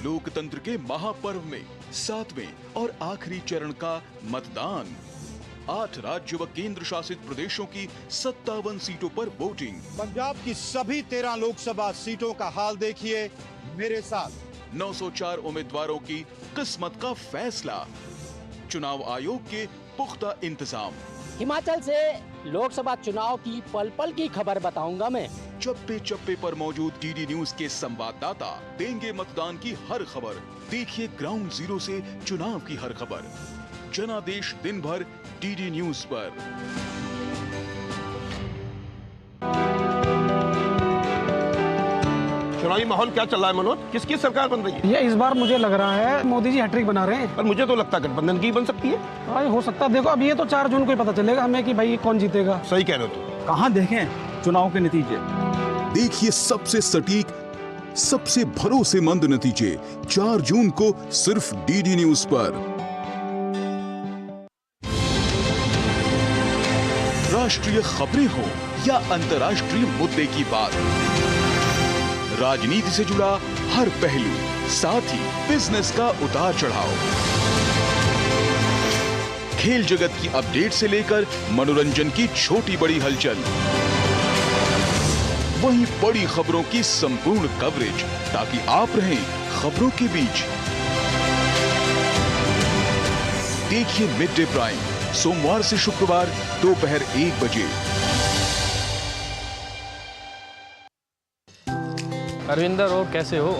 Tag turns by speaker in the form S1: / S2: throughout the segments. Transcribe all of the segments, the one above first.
S1: लोकतंत्र के महापर्व में 7वें और आखिरी चरण का मतदान। 8 राज्य व केंद्र शासित प्रदेशों की 57 सीटों पर वोटिंग।
S2: पंजाब की सभी 13 लोकसभा सीटों का हाल देखिए मेरे साथ।
S1: 904 उम्मीदवारों की किस्मत का फैसला। चुनाव आयोग के पुख्ता इंतजाम।
S3: हिमाचल से लोकसभा चुनाव की पल पल की खबर बताऊंगा मैं।
S1: चप्पे चप्पे पर मौजूद डीडी न्यूज के संवाददाता देंगे मतदान की हर खबर। देखिए ग्राउंड जीरो से चुनाव की हर खबर। जनादेश दिन भर डीडी न्यूज पर।
S4: चुनावी माहौल क्या चल रहा है मनोज? किसकी सरकार बन रही है?
S5: ये इस बार मुझे लग रहा है मोदी जी हैट्रिक बना रहे हैं।
S4: पर मुझे तो लगता है गठबंधन की बन सकती है।
S5: हाँ, ये हो सकता है। देखो अब ये तो 4 जून को ही पता चलेगा हमें कि भाई कौन जीतेगा।
S4: सही कह रहे हो तुम।
S6: कहाँ देखें चुनाव के नतीजे?
S1: देखिए सबसे सटीक, सबसे भरोसेमंद नतीजे 4 जून को सिर्फ डीडी न्यूज पर। राष्ट्रीय खबरें हो या अंतर्राष्ट्रीय मुद्दे की बात, राजनीति से जुड़ा हर पहलू, साथ ही बिजनेस का उतार चढ़ाव, खेल जगत की अपडेट से लेकर मनोरंजन की छोटी बड़ी हलचल, वहीं बड़ी खबरों की संपूर्ण कवरेज, ताकि आप रहें खबरों के बीच। देखिए मिड डे प्राइम सोमवार से शुक्रवार दोपहर 1 बजे।
S7: अरविंदर, और कैसे हो?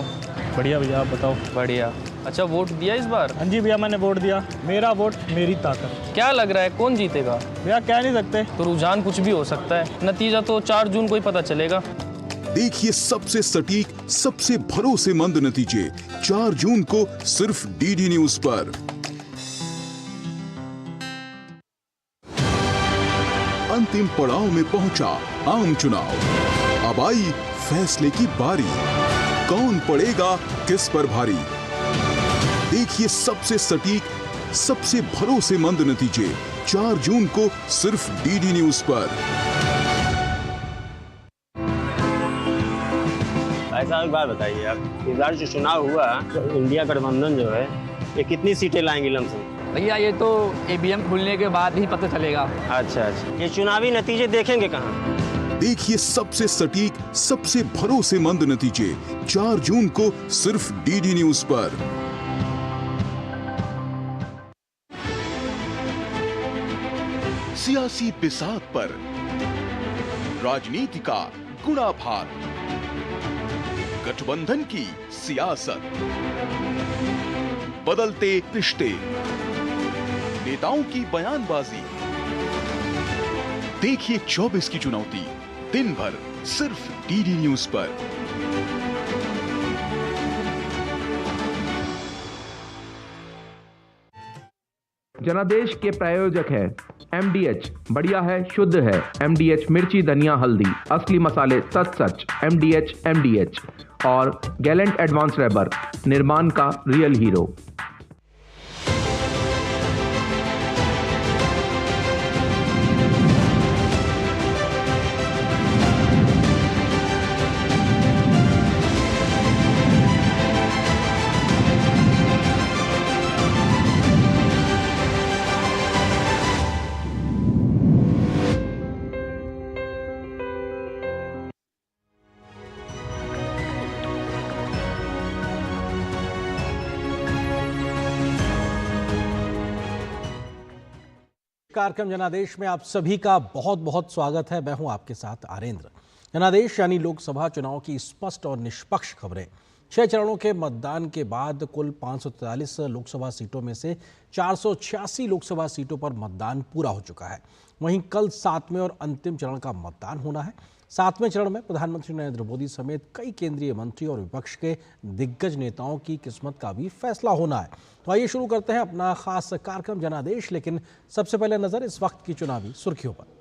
S6: बढ़िया भैया, आप बताओ।
S7: बढ़िया। अच्छा, वोट दिया इस बार?
S6: हाँ जी भैया, मैंने वोट दिया। मेरा वोट मेरी ताकत।
S7: क्या लग रहा है कौन जीतेगा?
S6: भैया कह नहीं सकते,
S7: तो रुझान कुछ भी हो सकता है। नतीजा तो 4 जून को ही पता चलेगा।
S1: देखिए सबसे सटीक, सबसे भरोसेमंद नतीजे 4 जून को सिर्फ डीडी न्यूज पर। अंतिम पड़ाव में पहुंचा आम चुनाव। अब आई फैसले की बारी, कौन पड़ेगा किस पर भारी। देखिए सबसे सटीक, सबसे भरोसेमंद नतीजे 4 जून को सिर्फ डीडी न्यूज पर।
S8: ऐसा एक बात बताइए आप, इस बार जो चुनाव हुआ तो इंडिया गठबंधन जो है ये कितनी सीटें लाएंगी लमसम?
S3: भैया ये तो ईवीएम खुलने के बाद ही पता चलेगा।
S8: अच्छा, ये चुनावी नतीजे देखेंगे कहाँ?
S1: देखिए सबसे सटीक, सबसे भरोसेमंद नतीजे 4 जून को सिर्फ डीडी न्यूज पर। सियासी बिसात पर राजनीति का गुणाभार, गठबंधन की सियासत, बदलते रिश्ते, नेताओं की बयानबाजी। देखिए 24 की चुनौती दिन भर सिर्फ डीडी न्यूज पर।
S9: जनादेश के प्रायोजक है MDH, बढ़िया है, शुद्ध है। MDH मिर्ची, धनिया, हल्दी, असली मसाले, सच। MDH और गैलेंट एडवांस रबर, निर्माण का रियल हीरो।
S10: कार्यक्रम जनादेश में आप सभी का बहुत बहुत स्वागत है। मैं हूं आपके साथ आरेंद्र। जनादेश यानी लोकसभा चुनाव की स्पष्ट और निष्पक्ष खबरें। 6 चरणों के मतदान के बाद कुल 543 लोकसभा सीटों में से 486 लोकसभा सीटों पर मतदान पूरा हो चुका है। वहीं कल 7वें और अंतिम चरण का मतदान होना है। 7वें चरण में प्रधानमंत्री नरेंद्र मोदी समेत कई केंद्रीय मंत्री और विपक्ष के दिग्गज नेताओं की किस्मत का भी फैसला होना है। तो आइए शुरू करते हैं अपना खास कार्यक्रम जनादेश, लेकिन सबसे पहले नजर इस वक्त की चुनावी सुर्खियों पर।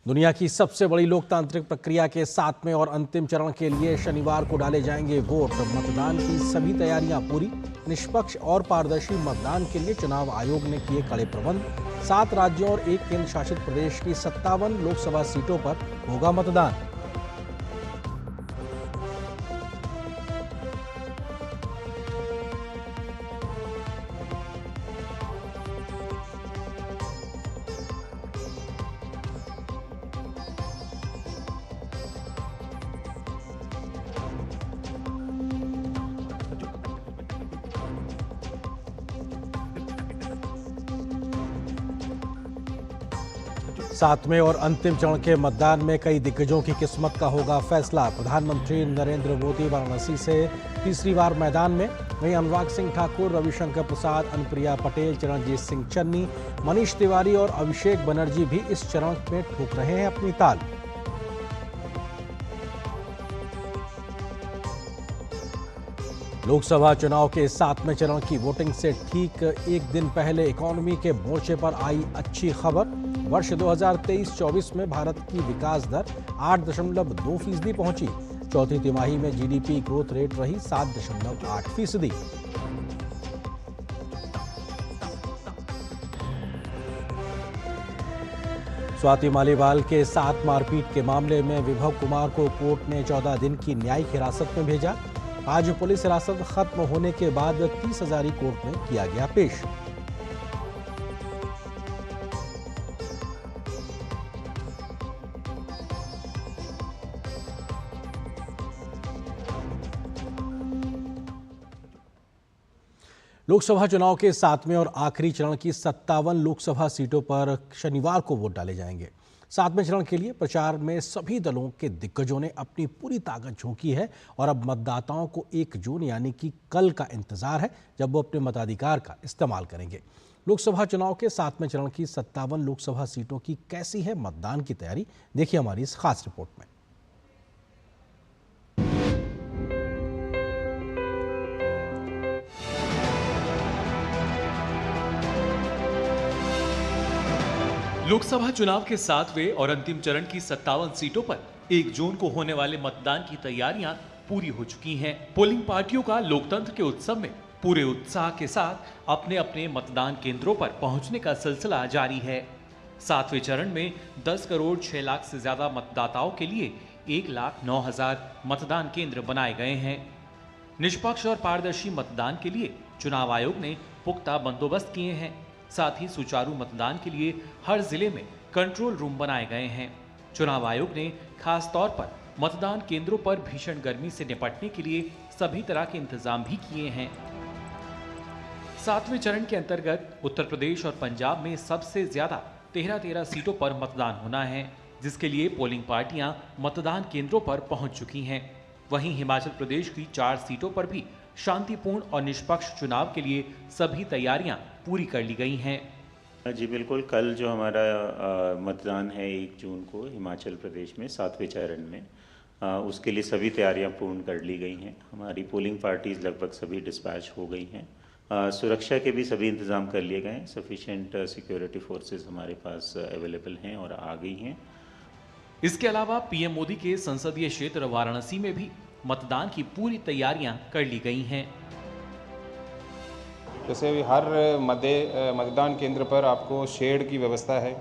S10: दुनिया की सबसे बड़ी लोकतांत्रिक प्रक्रिया के 7वें और अंतिम चरण के लिए शनिवार को डाले जाएंगे वोट। मतदान की सभी तैयारियां पूरी। निष्पक्ष और पारदर्शी मतदान के लिए चुनाव आयोग ने किए कड़े प्रबंध। 7 राज्यों और 1 केंद्र शासित प्रदेश की 57 लोकसभा सीटों पर होगा मतदान। सातवें और अंतिम चरण के मतदान में कई दिग्गजों की किस्मत का होगा फैसला। प्रधानमंत्री नरेंद्र मोदी वाराणसी से तीसरी बार मैदान में, वहीं अनुराग सिंह ठाकुर, रविशंकर प्रसाद, अनुप्रिया पटेल, चरणजीत सिंह चन्नी, मनीष तिवारी और अभिषेक बनर्जी भी इस चरण में ठोक रहे हैं अपनी ताल। लोकसभा चुनाव के 7वें चरण की वोटिंग से ठीक एक दिन पहले इकोनॉमी के मोर्चे पर आई अच्छी खबर। वर्ष 2023-24 में भारत की विकास दर 8.2% पहुंची। चौथी तिमाही में जीडीपी ग्रोथ रेट रही 7.8%। स्वाति मालीवाल के साथ मारपीट के मामले में विभव कुमार को कोर्ट ने 14 दिन की न्यायिक हिरासत में भेजा। आज पुलिस हिरासत खत्म होने के बाद 30 हजारी कोर्ट में किया गया पेश। लोकसभा चुनाव के 7वें और आखिरी चरण की 57 लोकसभा सीटों पर शनिवार को वोट डाले जाएंगे। 7वें चरण के लिए प्रचार में सभी दलों के दिग्गजों ने अपनी पूरी ताकत झोंकी है और अब मतदाताओं को 1 जून यानी कि कल का इंतजार है, जब वो अपने मताधिकार का इस्तेमाल करेंगे। लोकसभा चुनाव के 7वें चरण की 57 लोकसभा सीटों की कैसी है मतदान की तैयारी, देखिए हमारी इस खास रिपोर्ट में।
S11: लोकसभा चुनाव के 7वें और अंतिम चरण की 57 सीटों पर 1 जून को होने वाले मतदान की तैयारियां पूरी हो चुकी हैं। पोलिंग पार्टियों का लोकतंत्र के उत्सव में पूरे उत्साह के साथ अपने अपने मतदान केंद्रों पर पहुंचने का सिलसिला जारी है। 7वें चरण में 10 करोड़ 6 लाख से ज्यादा मतदाताओं के लिए 1,09,000 मतदान केंद्र बनाए गए हैं। निष्पक्ष और पारदर्शी मतदान के लिए चुनाव आयोग ने पुख्ता बंदोबस्त किए हैं। साथ ही सुचारू मतदान के लिए हर जिले में कंट्रोल रूम बनाए गए हैं। चुनाव आयोग ने खास तौर पर मतदान केंद्रों पर भीषण गर्मी से निपटने के लिए सभी तरह के इंतजाम भी किए हैं। 7वें चरण के अंतर्गत उत्तर प्रदेश और पंजाब में सबसे ज्यादा 13 सीटों पर मतदान होना है, जिसके लिए पोलिंग पार्टियां मतदान केंद्रों पर पहुंच चुकी हैं। वहीं हिमाचल प्रदेश की 4 सीटों पर भी शांतिपूर्ण और निष्पक्ष चुनाव के लिए सभी तैयारियां पूरी कर ली गई हैं।
S12: जी बिल्कुल, कल जो हमारा मतदान है 1 जून को हिमाचल प्रदेश में 7वें चरण में, उसके लिए सभी तैयारियां पूर्ण कर ली गई हैं। हमारी पोलिंग पार्टीज लगभग सभी डिस्पैच हो गई हैं। सुरक्षा के भी सभी इंतजाम कर लिए गए हैं। सफिशिएंट सिक्योरिटी फोर्सेस हमारे पास अवेलेबल हैं और आ गई हैं।
S11: इसके अलावा पीएम मोदी के संसदीय क्षेत्र वाराणसी में भी मतदान की पूरी तैयारियां कर ली गई हैं।
S13: जैसे हर मतदान केंद्र पर आपको शेड की व्यवस्था है,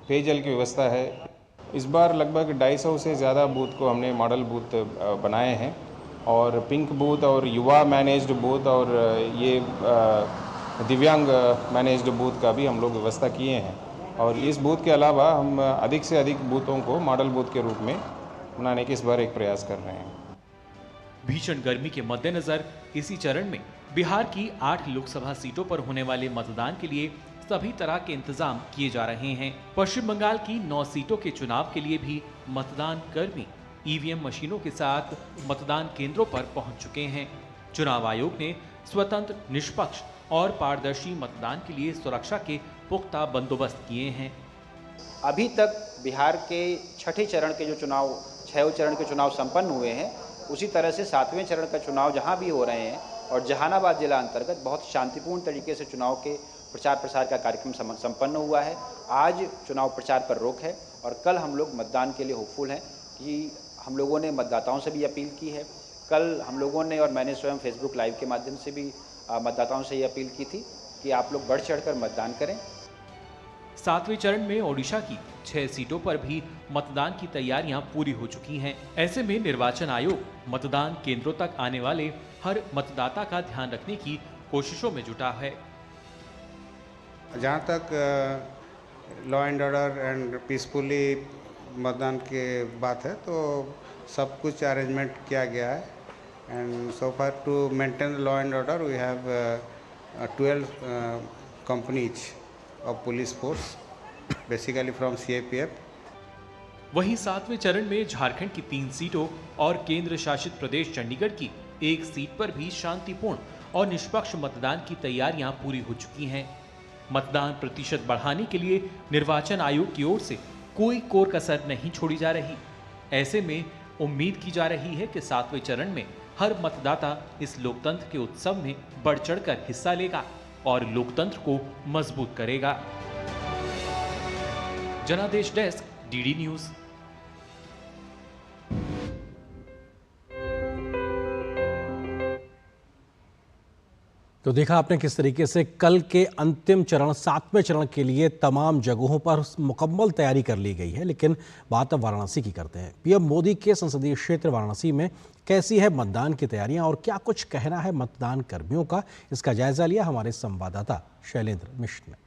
S13: पेयजल की व्यवस्था है। इस बार लगभग 250 से ज़्यादा बूथ को हमने मॉडल बूथ बनाए हैं और पिंक बूथ और युवा मैनेज्ड बूथ और ये दिव्यांग मैनेज्ड बूथ का भी हम लोग व्यवस्था किए हैं। और इस बूथ के अलावा हम अधिक से अधिक बूथों को मॉडल बूथ के रूप में बनाने के इस बार एक प्रयास कर रहे हैं।
S11: भीषण गर्मी के मद्देनजर इसी चरण में बिहार की 8 लोकसभा सीटों पर होने वाले मतदान के लिए सभी तरह के इंतजाम किए जा रहे हैं। पश्चिम बंगाल की 9 सीटों के चुनाव के लिए भी मतदान कर्मी ईवीएम मशीनों के साथ मतदान केंद्रों पर पहुंच चुके हैं। चुनाव आयोग ने स्वतंत्र, निष्पक्ष और पारदर्शी मतदान के लिए सुरक्षा के पुख्ता बंदोबस्त किए हैं।
S14: अभी तक बिहार के 6ठे चरण के जो चुनाव 6वें चरण के चुनाव संपन्न हुए हैं, उसी तरह से 7वें चरण का चुनाव जहां भी हो रहे हैं और जहानाबाद जिला अंतर्गत बहुत शांतिपूर्ण तरीके से चुनाव के प्रचार प्रसार का कार्यक्रम संपन्न हुआ है। आज चुनाव प्रचार पर रोक है और कल हम लोग मतदान के लिए होपफुल हैं कि हम लोगों ने मतदाताओं से भी अपील की है। कल हम लोगों ने और मैंने स्वयं फेसबुक लाइव के माध्यम से भी मतदाताओं से ये अपील की थी कि आप लोग बढ़ चढ़कर मतदान करें।
S11: 7वें चरण में ओडिशा की 6 सीटों पर भी मतदान की तैयारियां पूरी हो चुकी हैं। ऐसे में निर्वाचन आयोग मतदान केंद्रों तक आने वाले हर मतदाता का ध्यान रखने की कोशिशों में जुटा है।
S15: जहाँ तक law and order and peacefully मतदान के बात है तो सब कुछ अरेंजमेंट किया गया है। And so far to maintain law and order we have 12 companies of police force basically from CAPF.
S11: वहीं 7वें चरण में झारखंड की 3 सीटों और केंद्र शासित प्रदेश चंडीगढ़ की 1 सीट पर भी शांतिपूर्ण और निष्पक्ष मतदान की तैयारियां पूरी हो चुकी हैं। मतदान प्रतिशत बढ़ाने के लिए निर्वाचन आयोग की ओर से कोई कोर कसर नहीं छोड़ी जा रही। ऐसे में उम्मीद की जा रही है कि 7वें चरण में हर मतदाता इस लोकतंत्र के उत्सव में बढ़ चढ़कर हिस्सा लेगा और लोकतंत्र को मजबूत करेगा। जनादेश डेस्क, डीडी न्यूज।
S10: तो देखा आपने किस तरीके से कल के अंतिम चरण 7वें चरण के लिए तमाम जगहों पर मुकम्मल तैयारी कर ली गई है। लेकिन बात अब वाराणसी की करते हैं। पीएम मोदी के संसदीय क्षेत्र वाराणसी में कैसी है मतदान की तैयारियां और क्या कुछ कहना है मतदान कर्मियों का, इसका जायजा लिया हमारे संवाददाता शैलेंद्र मिश्र ने।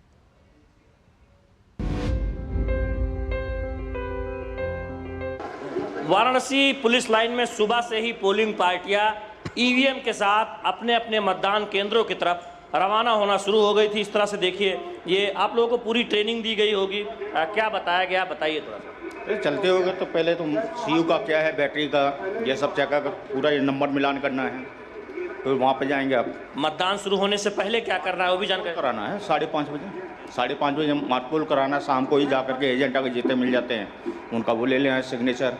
S16: वाराणसी पुलिस लाइन में सुबह से ही पोलिंग पार्टियां ईवीएम के साथ अपने अपने मतदान केंद्रों की तरफ रवाना होना शुरू हो गई थी। इस तरह से देखिए, ये आप लोगों को पूरी ट्रेनिंग दी गई होगी, क्या बताया गया, बताइए थोड़ा सा।
S17: चलते होगा तो पहले तो सीयू का क्या है, बैटरी का, ये सब चेक कर पूरा ये नंबर मिलान करना है, तो वहाँ पे जाएंगे आप।
S16: मतदान शुरू होने से पहले क्या करना है वो भी जानकारी
S17: कराना है। 5:30 बजे 5:30 बजे मतपोल कराना, शाम को ही जा करके एजेंट के जितने मिल जाते हैं उनका वो ले लें सिग्नेचर।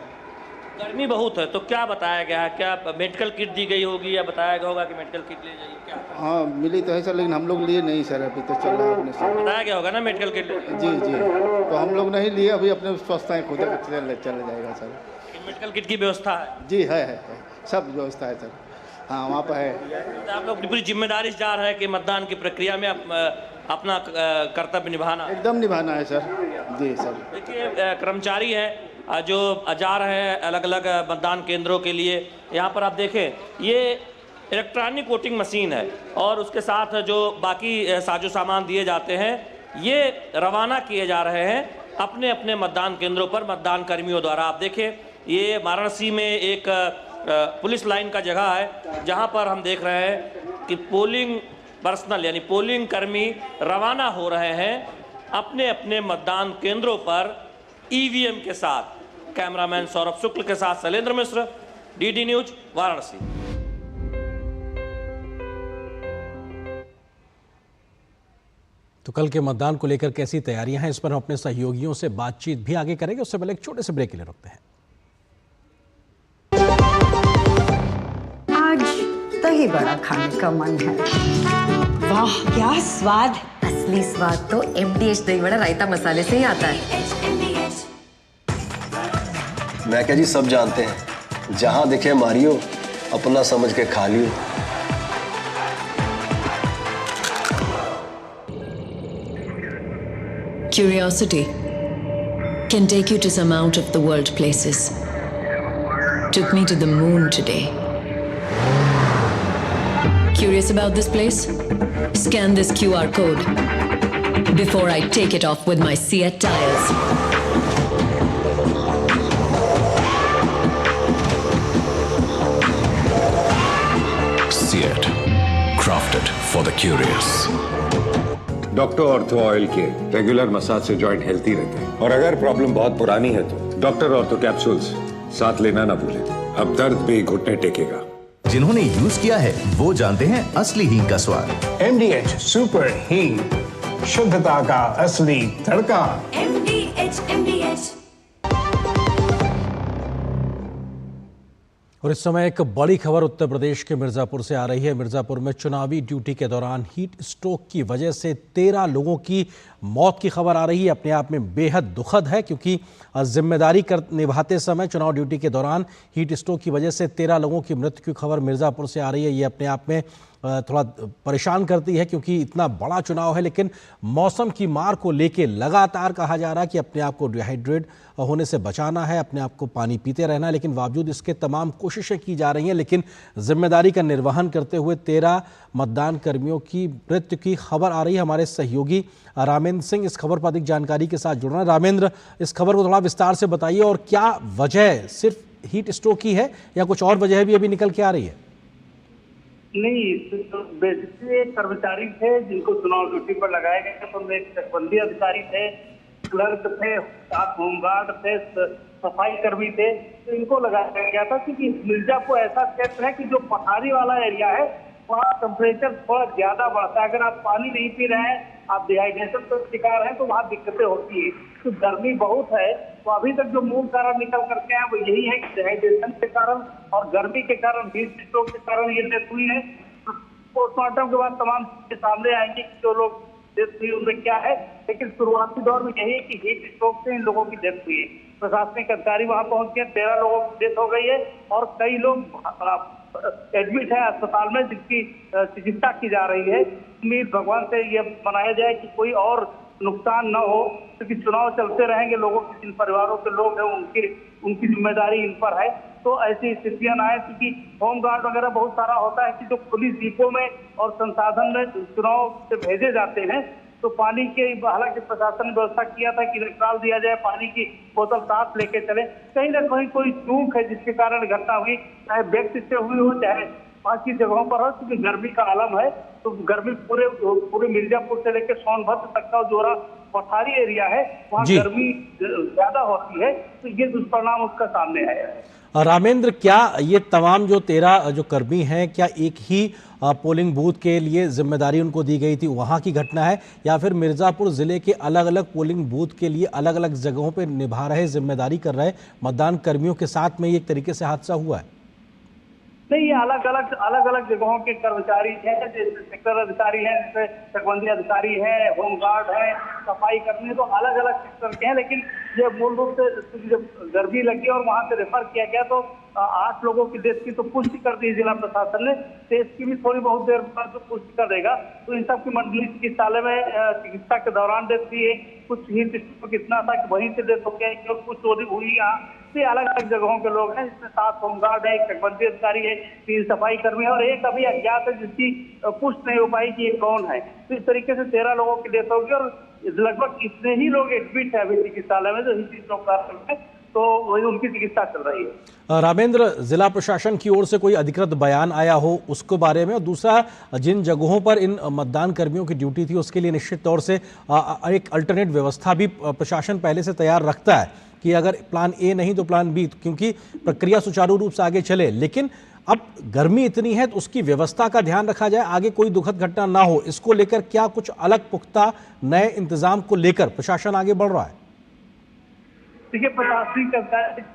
S16: गर्मी बहुत है तो क्या बताया गया है, क्या मेडिकल किट दी गई होगी या बताया गया होगा कि मेडिकल किट ले जाइए, क्या?
S18: हाँ मिली तो है सर, लेकिन हम लोग लिए नहीं सर, अभी तो चल रहा है अपने से।
S16: बताया गया होगा ना मेडिकल किट?
S18: जी जी, तो हम लोग नहीं लिए, अभी अपने स्वस्थ खुद चल जाएगा सर।
S16: मेडिकल किट की व्यवस्था है?
S18: जी है, सब व्यवस्था है सर। हाँ वहाँ पर है।
S16: आप लोग पूरी जिम्मेदारी से जा रहे हैं कि मतदान की प्रक्रिया में अपना कर्तव्य निभाना?
S18: एकदम निभाना है सर। जी सर।
S16: देखिए, कर्मचारी हैं जो जा रहे हैं अलग अलग मतदान केंद्रों के लिए। यहाँ पर आप देखें, ये इलेक्ट्रॉनिक वोटिंग मशीन है और उसके साथ जो बाकी साजो सामान दिए जाते हैं ये रवाना किए जा रहे हैं अपने अपने मतदान केंद्रों पर मतदान कर्मियों द्वारा। आप देखें, ये वाराणसी में एक पुलिस लाइन का जगह है जहाँ पर हम देख रहे हैं कि पोलिंग पर्सनल यानी पोलिंग कर्मी रवाना हो रहे हैं अपने अपने मतदान केंद्रों पर ईवीएम के साथ। कैमरामैन सौरभ शुक्ल के साथ शैलेंद्र मिश्र, डीडी न्यूज, वाराणसी।
S10: तो कल के मतदान को लेकर कैसी तैयारियां हैं, इस पर हम अपने सहयोगियों से बातचीत भी आगे करेंगे। उससे पहले एक छोटे से ब्रेक के लिए रुकते हैं।
S19: आज दही बड़ा खाने का मन है। वाह क्या स्वाद! असली स्वाद तो MDH दही बड़ा रायता मसाले से ही आता है।
S20: मैं क्या जी, सब जानते हैं, जहां दिखे मारियो, अपना समझ के खा लियो।
S21: Curiosity can take you to some out of the world places. Took me to the moon today. Curious about this place? Scan this QR code before I take it off with my Seat tires.
S22: Seat, crafted for the curious.
S23: Doctor ortho oil के regular massage से joint healthy रहते हैं, और अगर problem बहुत पुरानी है तो डॉक्टर ऑर्थो कैप्सूल्स साथ लेना ना भूलें। अब दर्द भी घुटने टेकेगा।
S24: जिन्होंने यूज किया है वो जानते हैं असली हींग का स्वाद। MDH सुपर हींग, शुद्धता का असली तड़का।
S10: MDH। और इस समय एक बड़ी खबर उत्तर प्रदेश के मिर्जापुर से आ रही है। मिर्जापुर में चुनावी ड्यूटी के दौरान हीट स्ट्रोक की वजह से 13 लोगों की मौत की खबर आ रही है। अपने आप में बेहद दुखद है, क्योंकि जिम्मेदारी निभाते समय चुनाव ड्यूटी के दौरान हीट स्ट्रोक की वजह से 13 लोगों की मृत्यु की खबर मिर्जापुर से आ रही है। ये अपने आप में थोड़ा परेशान करती है, क्योंकि इतना बड़ा चुनाव है, लेकिन मौसम की मार को लेके लगातार कहा जा रहा है कि अपने आप को डिहाइड्रेट होने से बचाना है, अपने आप को पानी पीते रहना है। लेकिन बावजूद इसके तमाम कोशिशें की जा रही हैं, लेकिन जिम्मेदारी का निर्वहन करते हुए 13 मतदान कर्मियों की मृत्यु की खबर आ रही है। हमारे सहयोगी रामेंद्र सिंह इस खबर पर अधिक जानकारी के साथ जुड़ रहे हैं। रामेंद्र, इस खबर को थोड़ा विस्तार से बताइए, और क्या वजह सिर्फ हीट स्ट्रोक की है या कुछ और वजह भी अभी निकल के आ रही है?
S25: नहीं, बेसिकली कर्मचारी थे जिनको चुनाव ड्यूटी पर लगाए गए थे, उनमें एक चकबंदी अधिकारी थे क्लर्क थे, साथ होमगार्ड थे, सफाई कर्मी थे, तो इनको लगाया गया था क्योंकि मिर्जापुर ऐसा क्षेत्र है कि जो पहाड़ी वाला एरिया है वहाँ टेम्परेचर थोड़ा ज्यादा बढ़ता है। अगर आप पानी नहीं पी रहे हैं, आप डिहाइड्रेशन का शिकार हैं, तो वहाँ दिक्कतें होती है। तो गर्मी बहुत है, तो अभी तक जो मूल कारण निकल करके आए वो यही है कि डिहाइड्रेशन के कारण और गर्मी के कारण, हीट स्ट्रोक के कारण ये डेथ हुई है। पोस्टमार्टम के बाद तमाम चीजें सामने आएंगी कि जो लोग डेथ हुई उनमें क्या है, लेकिन शुरुआती दौर में यही है कि हीट स्ट्रोक से इन लोगों की डेथ हुई है। प्रशासनिक अधिकारी वहां पहुंच गए, 13 लोगों की डेथ हो गई है और कई लोग एडमिट है अस्पताल में, जिसकी चिकित्सा की जा रही है। उम्मीद भगवान से ये मनाया जाए कि कोई और नुकसान न हो, क्योंकि चुनाव चलते रहेंगे, लोगों की जिन परिवारों के लोग हैं उनकी जिम्मेदारी इन पर है। तो ऐसी स्थितियां ना आए, क्योंकि होमगार्ड वगैरह बहुत सारा होता है कि जो पुलिस डिपो में और संसाधन में चुनाव से भेजे जाते हैं, तो पानी के हालांकि प्रशासन ने व्यवस्था किया था कि निकाल दिया जाए, पानी की बोतल साथ लेके चले। कहीं ना कहीं कोई चूक है जिसके कारण घटना हुई, चाहे व्यक्ति से हुई हो चाहे बाकी जगहों पर हो, क्योंकि गर्मी का आलम है। तो गर्मी पूरे मिर्जापुर से लेकर सोनभद्र तक का जो पठारी एरिया है वहाँ गर्मी ज्यादा होती है, तो ये दुष्परिणाम उसका सामने आया है।
S10: रामेंद्र, क्या ये तमाम जो 13 जो कर्मी हैं, क्या एक ही पोलिंग बूथ के लिए जिम्मेदारी उनको दी गई थी, वहाँ की घटना है, या फिर मिर्ज़ापुर ज़िले के अलग अलग पोलिंग बूथ के लिए अलग अलग जगहों पे निभा रहे, जिम्मेदारी कर रहे मतदान कर्मियों के साथ में ये एक तरीके से हादसा हुआ है?
S25: नहीं, ये अलग अलग जगहों के कर्मचारी हैं, जैसे सेक्टर अधिकारी हैं, जैसे चकबंदी अधिकारी हैं, होमगार्ड हैं, सफाई कर्मी, तो अलग अलग सेक्टर के हैं। लेकिन ये मूल रूप से जब गर्मी लगी और वहां से रेफर किया गया तो 8 लोगों की डेथ की तो पुष्टि कर दी जिला प्रशासन ने, तो इसकी भी थोड़ी बहुत देर बाद तो पुष्टि कर देगा। तो इन सब की मंडलीय चिकित्सालय में चिकित्सा के दौरान डेथ हुई है। कुछ हीट स्ट्रोक इतना था कि वहीं से डेथ हो गया, कुछ चोरी हुई यहाँ से। अलग अलग जगहों के लोग हैं, जिसमें 7 होमगार्ड है, एक चकबंदी अधिकारी है, 3 सफाई कर्मी है और एक अभी अज्ञात है जिसकी पुष्टि नहीं हो पाई कि ये कौन है। तो इस तरीके से 13 लोगों की डेथ होगी और लगभग इतने ही लोग एडमिट है अभी चिकित्सालय में जो हीट स्ट्रोक का, तो वही उनकी चिकित्सा चल रही है।
S10: रामेंद्र, जिला प्रशासन की ओर से कोई अधिकृत बयान आया हो उसके बारे में, और दूसरा जिन जगहों पर इन मतदान कर्मियों की ड्यूटी थी उसके लिए निश्चित तौर से एक अल्टरनेट व्यवस्था भी प्रशासन पहले से तैयार रखता है कि अगर प्लान ए नहीं तो प्लान बी, क्योंकि प्रक्रिया सुचारू रूप से आगे चले। लेकिन अब गर्मी इतनी है तो उसकी व्यवस्था का ध्यान रखा जाए, आगे कोई दुखद घटना ना हो, इसको लेकर क्या कुछ अलग पुख्ता नए इंतजाम को लेकर प्रशासन आगे बढ़ रहा है?
S25: देखिए, प्रशासनिक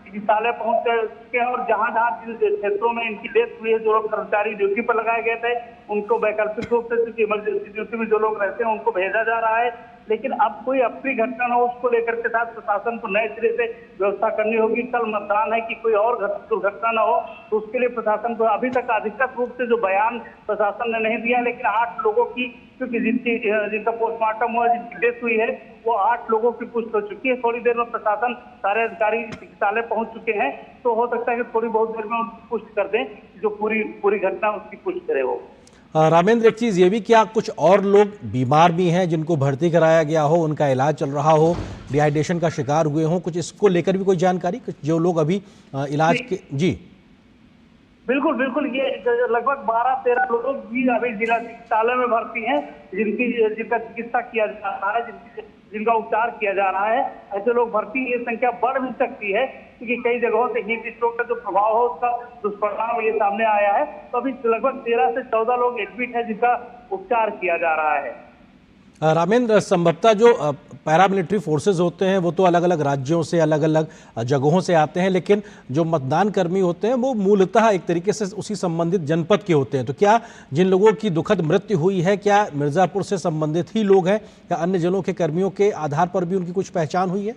S25: चिकित्सालय पहुंच चुके हैं और जहां जिन क्षेत्रों में इनकी डेथ हुई है, जो लोग कर्मचारी ड्यूटी पर लगाए गए थे उनको वैकल्पिक रूप से इमरजेंसी ड्यूटी में जो लोग रहते हैं उनको भेजा जा रहा है। लेकिन अब कोई अप्रिय घटना न हो, उसको लेकर के साथ प्रशासन को नए सिरे से व्यवस्था करनी होगी। कल मतदान है कि कोई और दुर्घटना न हो, तो उसके लिए प्रशासन को अभी तक अधिकृत रूप से जो बयान प्रशासन ने नहीं दिया, लेकिन 8 लोगों की, क्योंकि जिनका पोस्टमार्टम हुआ, जिनकी डेथ हुई है, वो 8 लोगों की पुष्टि हो चुकी है। थोड़ी देर में प्रशासन सारे अधिकारी चिकित्सालय पहुंच चुके हैं, तो हो सकता है कि थोड़ी बहुत देर में उनकी पुष्टि कर दें, जो पूरी घटना उसकी पुष्टि करे वो।
S10: रामेंद्र, एक चीज़ ये भी, क्या कुछ और लोग बीमार भी हैं जिनको भर्ती कराया गया हो, उनका इलाज चल रहा हो, डिहाइड्रेशन का शिकार हुए हों, कुछ इसको लेकर भी कोई जानकारी, कुछ जो लोग अभी इलाज के? जी
S25: बिल्कुल, ये लगभग 12-13 लोग भी अभी जिला चिकित्सालय में भर्ती हैं, जिनका चिकित्सा किया जा रहा है, जिनका उपचार किया जा रहा है। ऐसे लोग भर्ती, ये संख्या बढ़ भी सकती है क्योंकि कई जगहों से हीट स्ट्रोक का जो प्रभाव है उसका दुष्परिणाम ये सामने आया है। तो अभी लगभग 13 से 14 लोग एडमिट है जिनका उपचार किया जा रहा है।
S10: रामेंद्र, संभवतः जो पैरामिलिट्री फोर्सेज होते हैं वो तो अलग अलग राज्यों से, अलग अलग जगहों से आते हैं, लेकिन जो मतदान कर्मी होते हैं वो मूलतः एक तरीके से उसी संबंधित जनपद के होते हैं। तो क्या जिन लोगों की दुखद मृत्यु हुई है, क्या मिर्ज़ापुर से संबंधित ही लोग हैं या अन्य जिलों के कर्मियों के आधार पर भी उनकी कुछ पहचान हुई है?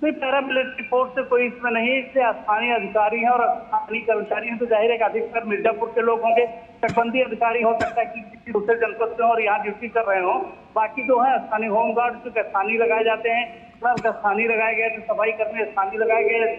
S25: नहीं, पैरामिलिट्री फोर्स से कोई इसमें नहीं, इससे स्थानीय अधिकारी हैं और स्थानीय कर्मचारी हैं, तो जाहिर है कि अधिकतर मिर्जापुर के लोग होंगे। चकबंदी अधिकारी हो सकता है कि किसी दूसरे जनपद से और यहाँ ड्यूटी कर रहे हों। बाकी जो है स्थानीय होमगार्ड जो स्थानीय लगाए जाते हैं, क्लर्क स्थानीय लगाए गए थे, सफाई कर्मी स्थानीय लगाए गए,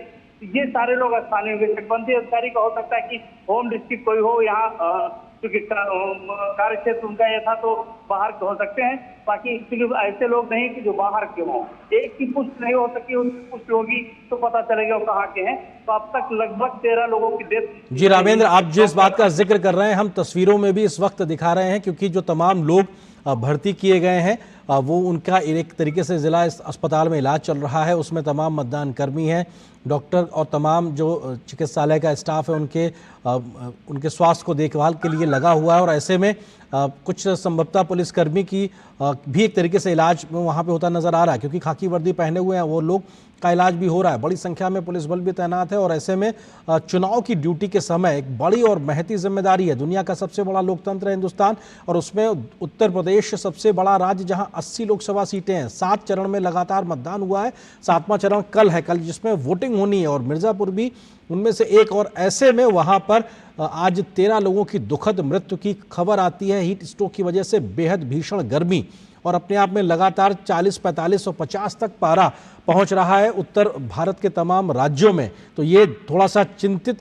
S25: ये सारे लोग स्थानीय होंगे। चकबंदी अधिकारी का हो सकता है कि होम डिस्ट्रिक्ट कोई हो, यहाँ क्योंकि कार्य क्षेत्र उनका ये था, तो बाहर के हो सकते हैं। बाकी क्योंकि ऐसे लोग नहीं कि जो बाहर के हों, एक की पुष्टि नहीं हो सकी, उसकी पुष्टि होगी तो पता चलेगा वो कहाँ के हैं। तो अब तक लगभग 13 लोगों की डेथ।
S10: जी रामेंद्र, आप जिस बात का जिक्र कर रहे हैं हम तस्वीरों में भी इस वक्त दिखा रहे हैं, क्योंकि जो तमाम लोग भर्ती किए गए हैं। वो उनका एक तरीके से ज़िला अस्पताल में इलाज चल रहा है। उसमें तमाम मतदान कर्मी हैं, डॉक्टर और तमाम जो चिकित्सालय का स्टाफ है उनके स्वास्थ्य को देखभाल के लिए लगा हुआ है। और ऐसे में कुछ संभवतः पुलिसकर्मी की भी एक तरीके से इलाज वहाँ पे होता नज़र आ रहा है, क्योंकि खाकी वर्दी पहने हुए हैं वो लोग का इलाज भी हो रहा है। बड़ी संख्या में पुलिस बल भी तैनात है और ऐसे में चुनाव की ड्यूटी के समय एक बड़ी और महती जिम्मेदारी है। दुनिया का सबसे बड़ा लोकतंत्र है हिंदुस्तान, और उसमें उत्तर प्रदेश सबसे बड़ा राज्य जहां 80 लोकसभा सीटें हैं। 7 चरण में लगातार मतदान हुआ है, 7वां चरण कल है, कल जिसमें वोटिंग होनी है और मिर्ज़ापुर भी उनमें से एक। और ऐसे में वहां पर आज 13 लोगों की दुखद मृत्यु की खबर आती है हीट स्ट्रोक की वजह से। बेहद भीषण गर्मी और अपने आप में लगातार 40, 45 और 50 तक पारा पहुंच रहा है उत्तर भारत के तमाम राज्यों में। तो ये थोड़ा सा चिंतित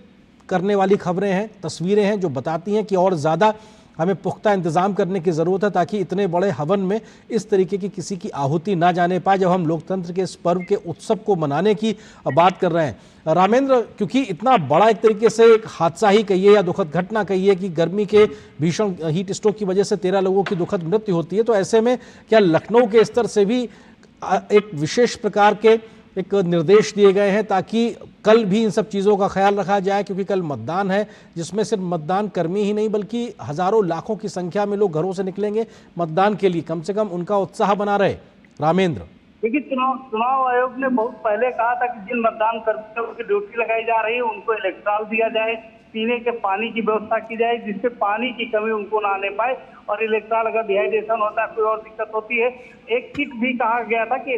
S10: करने वाली खबरें हैं, तस्वीरें हैं जो बताती हैं कि और ज़्यादा हमें पुख्ता इंतजाम करने की ज़रूरत है, ताकि इतने बड़े हवन में इस तरीके की किसी की आहुति ना जाने पाए जब हम लोकतंत्र के इस पर्व के उत्सव को मनाने की बात कर रहे हैं। रामेंद्र, क्योंकि इतना बड़ा एक तरीके से एक हादसा ही कहिए या दुखद घटना कहिए कि गर्मी के भीषण हीट स्ट्रोक की वजह से 13 लोगों की दुखद मृत्यु होती है, तो ऐसे में क्या लखनऊ के स्तर से भी एक विशेष प्रकार के एक निर्देश दिए गए हैं ताकि कल भी इन सब चीज़ों का ख्याल रखा जाए? क्योंकि कल मतदान है जिसमें सिर्फ मतदान कर्मी ही नहीं बल्कि हजारों लाखों की संख्या में लोग घरों से निकलेंगे मतदान के लिए, कम से कम उनका उत्साह बना रहे। रामेंद्र,
S25: देखिए, चुनाव आयोग ने बहुत पहले कहा था कि जिन मतदान कर्मियों की ड्यूटी लगाई जा रही है उनको इलेक्ट्रॉल दिया जाए, पीने के पानी की व्यवस्था की जाए जिससे पानी की कमी उनको ना आने पाए, और इलेक्ट्रॉल अगर डिहाइड्रेशन होता है कोई और दिक्कत होती है। एक किट भी कहा गया था कि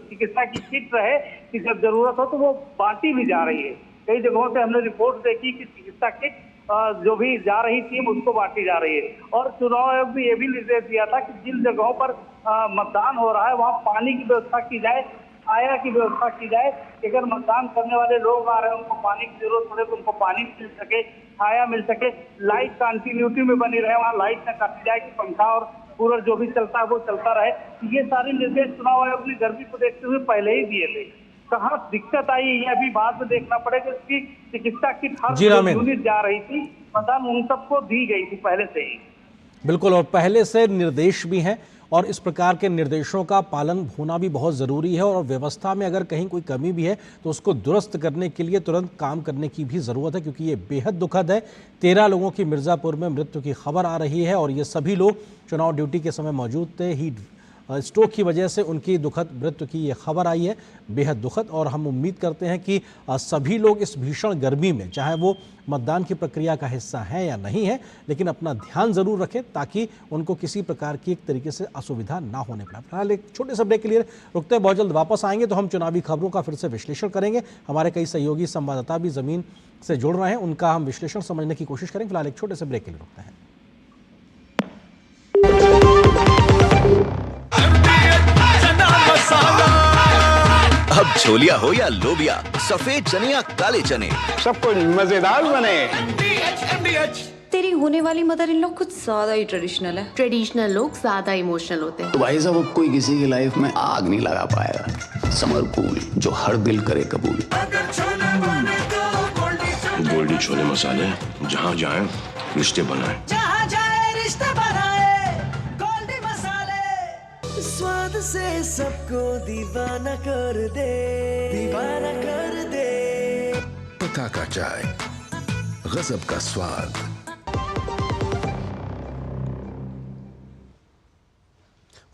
S25: चिकित्सा की किट रहे कि जब जरूरत हो तो वो बांटी भी जा रही है। कई जगहों से हमने रिपोर्ट देखी कि चिकित्सा किट जो भी जा रही थी उसको बांटी जा रही है। और चुनाव आयोग भी ये भी निर्देश दिया था कि जिन जगहों पर मतदान हो रहा है वहाँ पानी की व्यवस्था की जाए, छाया की व्यवस्था की जाए। अगर मतदान करने वाले लोग आ रहे हैं उनको पानी की जरूरत पड़े तो उनको पानी मिल सके, छाया मिल सके, लाइट कंटिन्यूटी में बनी रहे, वहाँ लाइट न काटी जाए कि पंखा और कूलर जो भी चलता है वो चलता रहे। ये सारे निर्देश चुनाव आयोग ने गर्मी को देखते हुए पहले ही दिए थे। कहाँ दिक्कत आई ये अभी बाद में देखना पड़ेगा। इसकी चिकित्सा किट हर यूनिट जा रही थी, मतदान उन सबको दी गई थी पहले से ही।
S10: बिल्कुल, और पहले से निर्देश भी हैं और इस प्रकार के निर्देशों का पालन होना भी बहुत ज़रूरी है। और व्यवस्था में अगर कहीं कोई कमी भी है तो उसको दुरुस्त करने के लिए तुरंत काम करने की भी ज़रूरत है, क्योंकि ये बेहद दुखद है। 13 लोगों की मिर्ज़ापुर में मृत्यु की खबर आ रही है और ये सभी लोग चुनाव ड्यूटी के समय मौजूद थे। हीट स्ट्रोक की वजह से उनकी दुखद मृत्यु की ये खबर आई है, बेहद दुखद। और हम उम्मीद करते हैं कि सभी लोग इस भीषण गर्मी में, चाहे वो मतदान की प्रक्रिया का हिस्सा है या नहीं है, लेकिन अपना ध्यान ज़रूर रखें ताकि उनको किसी प्रकार की एक तरीके से असुविधा ना होने पाए। फिलहाल एक छोटे से ब्रेक के लिए रुकते हैं, बहुत जल्द वापस आएंगे तो हम चुनावी खबरों का फिर से विश्लेषण करेंगे। हमारे कई सहयोगी संवाददाता भी ज़मीन से जुड़ रहे हैं, उनका हम विश्लेषण समझने की कोशिश करेंगे। फिलहाल एक छोटे से ब्रेक के लिए रुकते हैं।
S2: अब छोलिया हो या लोबिया, सफेद चने या काले चने, सब कुछ मजेदार बने।
S4: तेरी होने वाली मदर इन लॉ कुछ ज्यादा ही ट्रेडिशनल है।
S5: ट्रेडिशनल लोग ज्यादा इमोशनल होते हैं।
S6: तो भाई साहब, अब कोई किसी की लाइफ में आग नहीं लगा पाएगा। समर कूल, जो हर दिल करे कबूल।
S22: गोल्डी छोले मसाले, जहाँ जाए रिश्ते बनाए,
S7: जहाँ जाए रिश्ते बनाए। गोल्डी मसाले स्वाद से सबको दीवाना कर दे, दीवाना कर दे।
S24: पता का चाय, गजब का स्वाद।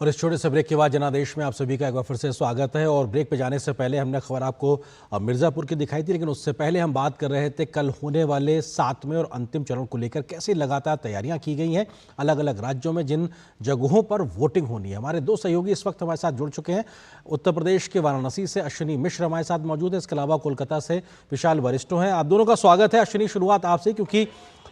S10: और इस छोटे से ब्रेक के बाद जनादेश में आप सभी का एक बार फिर से स्वागत है। और ब्रेक पे जाने से पहले हमने खबर आपको मिर्ज़ापुर की दिखाई थी, लेकिन उससे पहले हम बात कर रहे थे कल होने वाले 7वें और अंतिम चरण को लेकर कैसे लगातार तैयारियां की गई हैं अलग अलग राज्यों में जिन जगहों पर वोटिंग होनी है। हमारे 2 सहयोगी इस वक्त हमारे साथ जुड़ चुके हैं। उत्तर प्रदेश के वाराणसी से अश्विनी मिश्र हमारे साथ मौजूद है, इसके अलावा कोलकाता से विशाल वरिष्ठो हैं। आप दोनों का स्वागत है। अश्विनी, शुरुआत आपसे, क्योंकि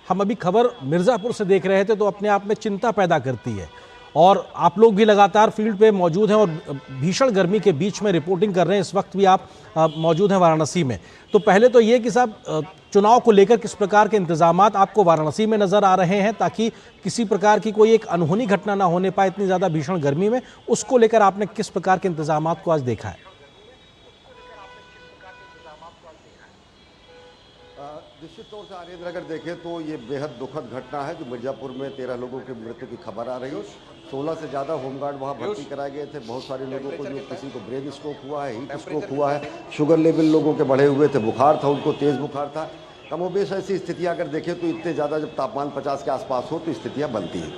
S10: हम अभी खबर मिर्ज़ापुर से देख रहे थे तो अपने आप में चिंता पैदा करती है और आप लोग भी लगातार फील्ड पे मौजूद हैं और भीषण गर्मी के बीच में रिपोर्टिंग कर रहे हैं। इस वक्त भी आप मौजूद हैं वाराणसी में। तो पहले तो ये कि साहब, चुनाव को लेकर किस प्रकार के इंतजामात आपको वाराणसी में नज़र आ रहे हैं ताकि किसी प्रकार की कोई एक अनहोनी घटना ना होने पाए इतनी ज़्यादा भीषण गर्मी में, उसको लेकर आपने किस प्रकार के इंतजामात को आज देखा है?
S1: निश्चित तौर से आर्यन अगर देखें तो ये बेहद दुखद घटना है जो मिर्जापुर में 13 लोगों की मृत्यु की खबर आ रही है। 16 से ज़्यादा होमगार्ड वहाँ भर्ती कराए गए थे। बहुत सारे लोगों को जो किसी को ब्रेन स्ट्रोक हुआ है, हीट स्ट्रोक हुआ है, शुगर लेवल लोगों के बढ़े हुए थे, बुखार था, उनको तेज़ बुखार था। कमोबेश ऐसी स्थितियाँ अगर देखें तो इतने ज़्यादा जब तापमान 50 के आसपास हो तो स्थितियाँ बनती हैं।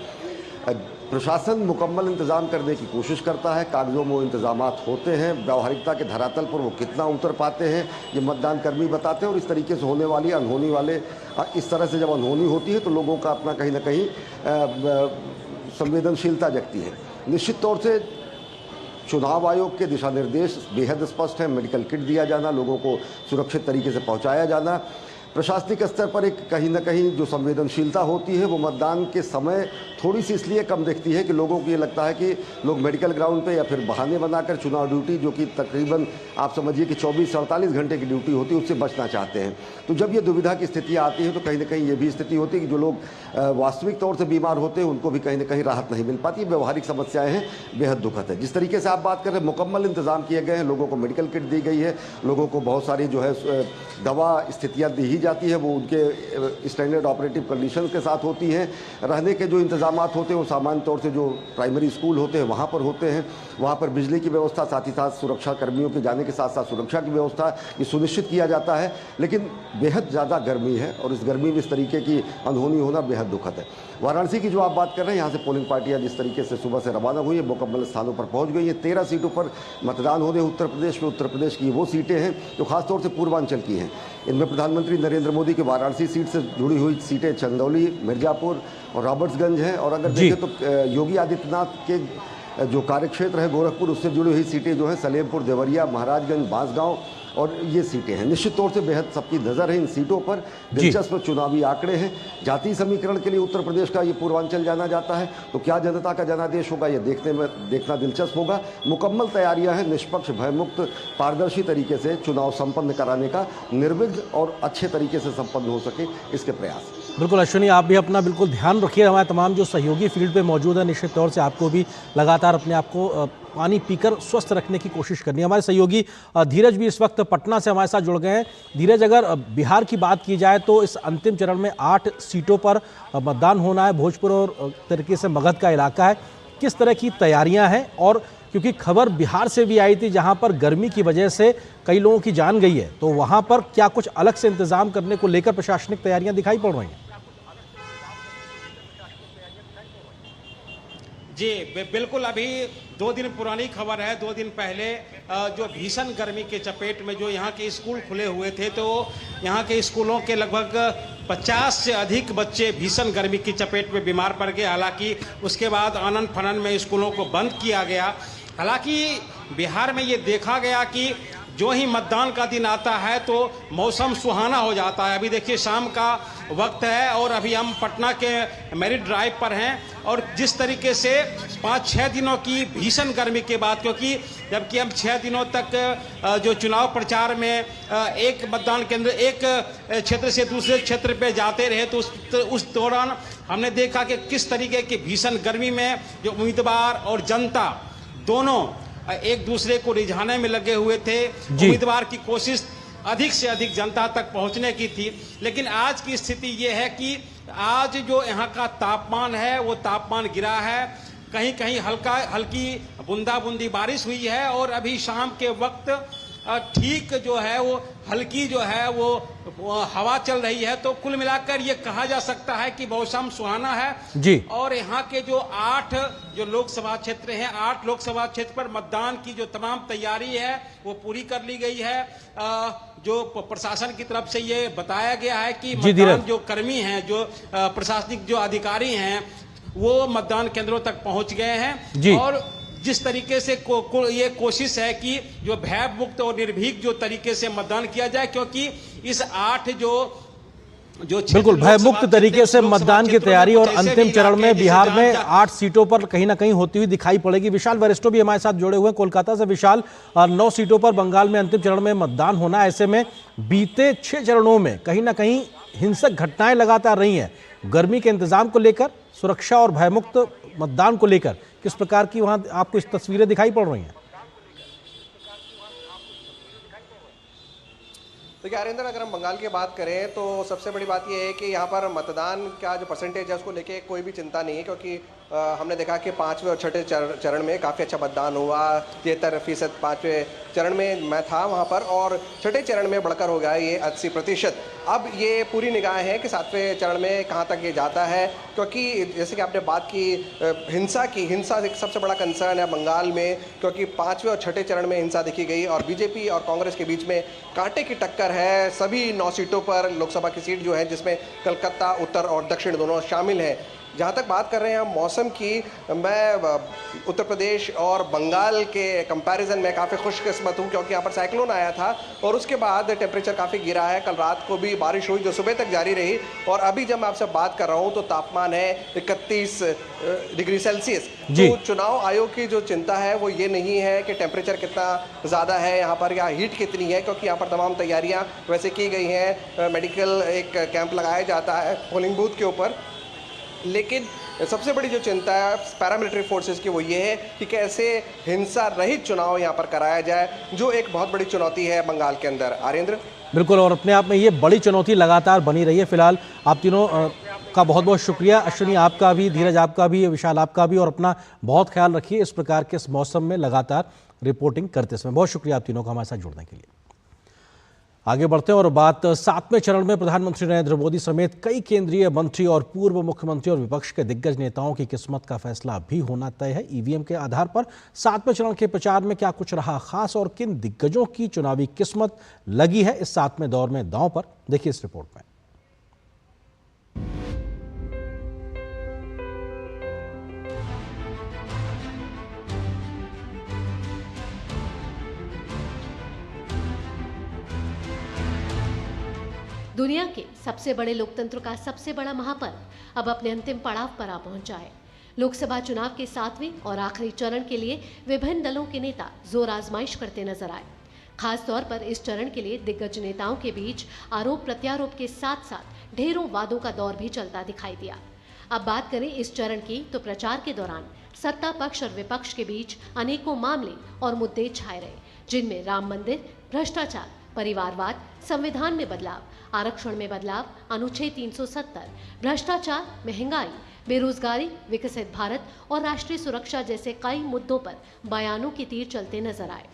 S1: प्रशासन मुकम्मल इंतज़ाम करने की कोशिश करता है, कागज़ों में वो इंतज़ामात होते हैं, व्यावहारिकता के धरातल पर वो कितना उतर पाते हैं ये मतदान कर्मी बताते हैं। और इस तरीके से होने वाली अनहोनी वाले इस तरह से जब अनहोनी होती है तो लोगों का अपना कहीं ना कहीं संवेदनशीलता जगती है। निश्चित तौर से चुनाव आयोग के दिशा निर्देश बेहद स्पष्ट हैं। मेडिकल किट दिया जाना, लोगों को सुरक्षित तरीके से पहुँचाया जाना, प्रशासनिक स्तर पर एक कहीं ना कहीं जो संवेदनशीलता होती है वो मतदान के समय थोड़ी सी इसलिए कम दिखती है कि लोगों को ये लगता है कि लोग मेडिकल ग्राउंड पे या फिर बहाने बनाकर चुनाव ड्यूटी, जो कि तकरीबन आप समझिए कि 24 से 48 घंटे की ड्यूटी होती है, उससे बचना चाहते हैं। तो जब ये दुविधा की स्थितियाँ आती हैं तो कहीं ना कहीं ये भी स्थिति होती है कि जो लोग वास्तविक तौर से बीमार होते हैं उनको भी कहीं ना कहीं राहत नहीं मिल पाती। व्यवहारिक समस्याएँ हैं, बेहद दुखद है। जिस तरीके से आप बात कर रहे हैं, मुकम्मल इंतजाम किए गए हैं, लोगों को मेडिकल किट दी गई है, लोगों को बहुत सारी जो है दवा स्थितियाँ दी ही जाती है, वो उनके स्टैंडर्ड ऑपरेटिव कंडीशन के साथ होती हैं। रहने के जो इंतजामात होते हैं वो सामान्य तौर से जो प्राइमरी स्कूल होते हैं वहाँ पर होते हैं। वहाँ पर बिजली की व्यवस्था, साथ ही साथ सुरक्षा कर्मियों के जाने के साथ साथ सुरक्षा की व्यवस्था ये सुनिश्चित किया जाता है। लेकिन बेहद ज़्यादा गर्मी है और इस गर्मी में इस तरीके की अनहोनी होना बेहद दुखद है। वाराणसी की जो आप बात कर रहे हैं, यहाँ से पोलिंग पार्टियाँ जिस तरीके से सुबह से रवाना हुई है, मुकम्मल स्थानों पर पहुँच गई हैं। 13 सीटों पर मतदान होने उत्तर प्रदेश में। उत्तर प्रदेश की वो सीटें हैं जो खासतौर से पूर्वांचल की हैं। इनमें प्रधानमंत्री नरेंद्र मोदी की वाराणसी सीट से जुड़ी हुई सीटें चंदौली, मिर्जापुर और रॉबर्ट्सगंज हैं। और अगर देखें तो योगी आदित्यनाथ के जो कार्यक्षेत्र है गोरखपुर, उससे जुड़ी हुई सीटें जो हैं सलेमपुर, देवरिया, महाराजगंज, बांसगांव और ये सीटें हैं। निश्चित तौर से बेहद सबकी नज़र है इन सीटों पर। दिलचस्प चुनावी आंकड़े हैं। जातीय समीकरण के लिए उत्तर प्रदेश का ये पूर्वांचल जाना जाता है। तो क्या जनता का जनादेश होगा ये देखना दिलचस्प होगा। मुकम्मल तैयारियां हैं निष्पक्ष, भयमुक्त, पारदर्शी तरीके से चुनाव संपन्न कराने का, निर्विघ्न और अच्छे तरीके से संपन्न हो सके इसके प्रयास।
S10: बिल्कुल अश्विनी, आप भी अपना बिल्कुल ध्यान रखिए। हमारे तमाम जो सहयोगी फील्ड पे मौजूद है, निश्चित तौर से आपको भी लगातार अपने आप को पानी पीकर स्वस्थ रखने की कोशिश करनी है। हमारे सहयोगी धीरज भी इस वक्त पटना से हमारे साथ जुड़ गए हैं। धीरज, अगर बिहार की बात की जाए तो इस अंतिम चरण में 8 सीटों पर मतदान होना है। भोजपुर और तरीके से मगध का इलाका है। किस तरह की तैयारियां हैं? और क्योंकि खबर बिहार से भी आई थी जहां पर गर्मी की वजह से कई लोगों की जान गई है, तो वहां पर क्या कुछ अलग से इंतजाम करने को लेकर प्रशासनिक तैयारियां दिखाई पड़ रही हैं?
S3: जी बिल्कुल, अभी 2 दिन पुरानी खबर है। 2 दिन पहले जो भीषण गर्मी के चपेट में जो यहाँ के स्कूल खुले हुए थे, तो यहाँ के स्कूलों के लगभग 50 से अधिक बच्चे भीषण गर्मी की चपेट में बीमार पड़ गए। हालांकि उसके बाद आनन फनन में स्कूलों को बंद किया गया। हालांकि बिहार में ये देखा गया कि जो ही मतदान का दिन आता है तो मौसम सुहाना हो जाता है। अभी देखिए शाम का वक्त है और अभी हम पटना के मेरिट ड्राइव पर हैं और जिस तरीके से 5-6 दिनों की भीषण गर्मी के बाद, क्योंकि जबकि हम 6 दिनों तक जो चुनाव प्रचार में एक मतदान केंद्र एक क्षेत्र से दूसरे क्षेत्र पे जाते रहे, तो उस दौरान हमने देखा कि किस तरीके की भीषण गर्मी में जो उम्मीदवार और जनता दोनों एक दूसरे को रिझाने में लगे हुए थे। उम्मीदवार की कोशिश अधिक से अधिक जनता तक पहुंचने की थी। लेकिन आज की स्थिति ये है कि आज जो यहाँ का तापमान है वो तापमान गिरा है। कहीं कहीं हल्की बूंदाबूंदी बारिश हुई है और अभी शाम के वक्त ठीक जो है वो हल्की जो है वो हवा चल रही है। तो कुल मिलाकर ये कहा जा सकता है कि मौसम सुहाना है जी। और यहाँ के जो 8 जो लोकसभा क्षेत्र हैं, 8 लोकसभा क्षेत्र पर मतदान की जो तमाम तैयारी है वो पूरी कर ली गई है। जो प्रशासन की तरफ से ये बताया गया है कि मतदान जो कर्मी हैं, जो प्रशासनिक जो अधिकारी हैं, वो मतदान केंद्रों तक पहुंच गए हैं। और जिस तरीके से ये कोशिश है कि जो भय मुक्त और निर्भीक जो तरीके से मतदान किया जाए, क्योंकि इस 8 जो
S10: बिल्कुल भय मुक्त तरीके से मतदान की तैयारी और अंतिम चरण में बिहार में 8 सीटों पर कहीं ना कहीं होती हुई दिखाई पड़ेगी। विशाल वरिष्ठो भी हमारे साथ जुड़े हुए हैं कोलकाता से। विशाल, 9 सीटों पर बंगाल में अंतिम चरण में मतदान होना, ऐसे में बीते 6 चरणों में कहीं ना कहीं हिंसक घटनाएं लगातार रही हैं। गर्मी के इंतजाम को लेकर, सुरक्षा और भयमुक्त मतदान को लेकर किस प्रकार की वहां आपको इस तस्वीरें दिखाई पड़ रही हैं?
S8: देखिए आरिंदर, अगर हम बंगाल की बात करें तो सबसे बड़ी बात यह है कि यहाँ पर मतदान का जो परसेंटेज है उसको लेके कोई भी चिंता नहीं है, क्योंकि हमने देखा कि 5वें और 6ठे चरण में काफ़ी अच्छा मतदान हुआ। 73% 5वें चरण में मैं था वहाँ पर, और 6ठे चरण में बढ़कर हो गया ये 80%। अब ये पूरी निगाह है कि 7वें चरण में कहाँ तक ये जाता है, क्योंकि जैसे कि आपने बात की हिंसा एक सबसे बड़ा कंसर्न है बंगाल में, क्योंकि 5वें और 6ठे चरण में हिंसा देखी गई और बीजेपी और कांग्रेस के बीच में कांटे की टक्कर है सभी 9 सीटों पर। लोकसभा की सीट जो है जिसमें कलकत्ता, उत्तर और दक्षिण दोनों शामिल हैं। जहाँ तक बात कर रहे हैं हम मौसम की, मैं उत्तर प्रदेश और बंगाल के कंपैरिजन में काफ़ी खुशकिस्मत हूँ, क्योंकि यहाँ पर साइक्लोन आया था और उसके बाद टेम्परेचर काफ़ी गिरा है। कल रात को भी बारिश हुई जो सुबह तक जारी रही, और अभी जब मैं आपसे बात कर रहा हूँ तो तापमान है 31 डिग्री सेल्सियस। तो चुनाव आयोग की जो चिंता है वो ये नहीं है कि टेम्परेचर कितना ज़्यादा है यहाँ पर या हीट कितनी है, क्योंकि यहाँ पर तमाम तैयारियाँ वैसे की गई हैं। मेडिकल एक कैंप लगाया जाता है पोलिंग बूथ के ऊपर, लेकिन सबसे बड़ी जो चिंता है पैरामिलिट्री फोर्सेस की वो ये है कि कैसे हिंसा रहित चुनाव यहाँ पर कराया जाए, जो एक बहुत बड़ी चुनौती है बंगाल के अंदर। आर्येंद्र,
S10: बिल्कुल, और अपने आप में ये बड़ी चुनौती लगातार बनी रही है। फिलहाल आप तीनों का बहुत बहुत शुक्रिया। अश्विनी आपका भी, धीरज आपका भी, विशाल आपका भी, और अपना बहुत ख्याल रखिए इस प्रकार के इस मौसम में लगातार रिपोर्टिंग करते समय। बहुत शुक्रिया आप तीनों का हमारे साथ जुड़ने के लिए। आगे बढ़ते हैं और बात 7वें चरण में प्रधानमंत्री नरेंद्र मोदी समेत कई केंद्रीय मंत्री और पूर्व मुख्यमंत्री और विपक्ष के दिग्गज नेताओं की किस्मत का फैसला भी होना तय है। ईवीएम के आधार पर 7वें चरण के प्रचार में क्या कुछ रहा खास और किन दिग्गजों की चुनावी किस्मत लगी है इस 7वें दौर में दांव पर, देखिए इस रिपोर्ट में।
S9: दुनिया के सबसे बड़े लोकतंत्र का सबसे बड़ा महापर्व अब अपने अंतिम पड़ाव पर आ पहुंचा है। लोकसभा चुनाव के 7वें और आखिरी चरण के लिए विभिन्न दलों के नेता जोर आजमाइश करते नजर आए। खास तौर पर इस चरण के लिए दिग्गज नेताओं के बीच आरोप प्रत्यारोप के साथ साथ ढेरों वादों का दौर भी चलता दिखाई दिया। अब बात करें इस चरण की तो प्रचार के दौरान सत्ता पक्ष और विपक्ष के बीच अनेकों मामले और मुद्दे छाए रहे, जिनमें राम मंदिर, भ्रष्टाचार, परिवारवाद, संविधान में बदलाव, आरक्षण में बदलाव, अनुच्छेद 370, भ्रष्टाचार, महंगाई, बेरोजगारी, विकसित भारत और राष्ट्रीय सुरक्षा जैसे कई मुद्दों पर बयानों के तीर चलते नजर आए।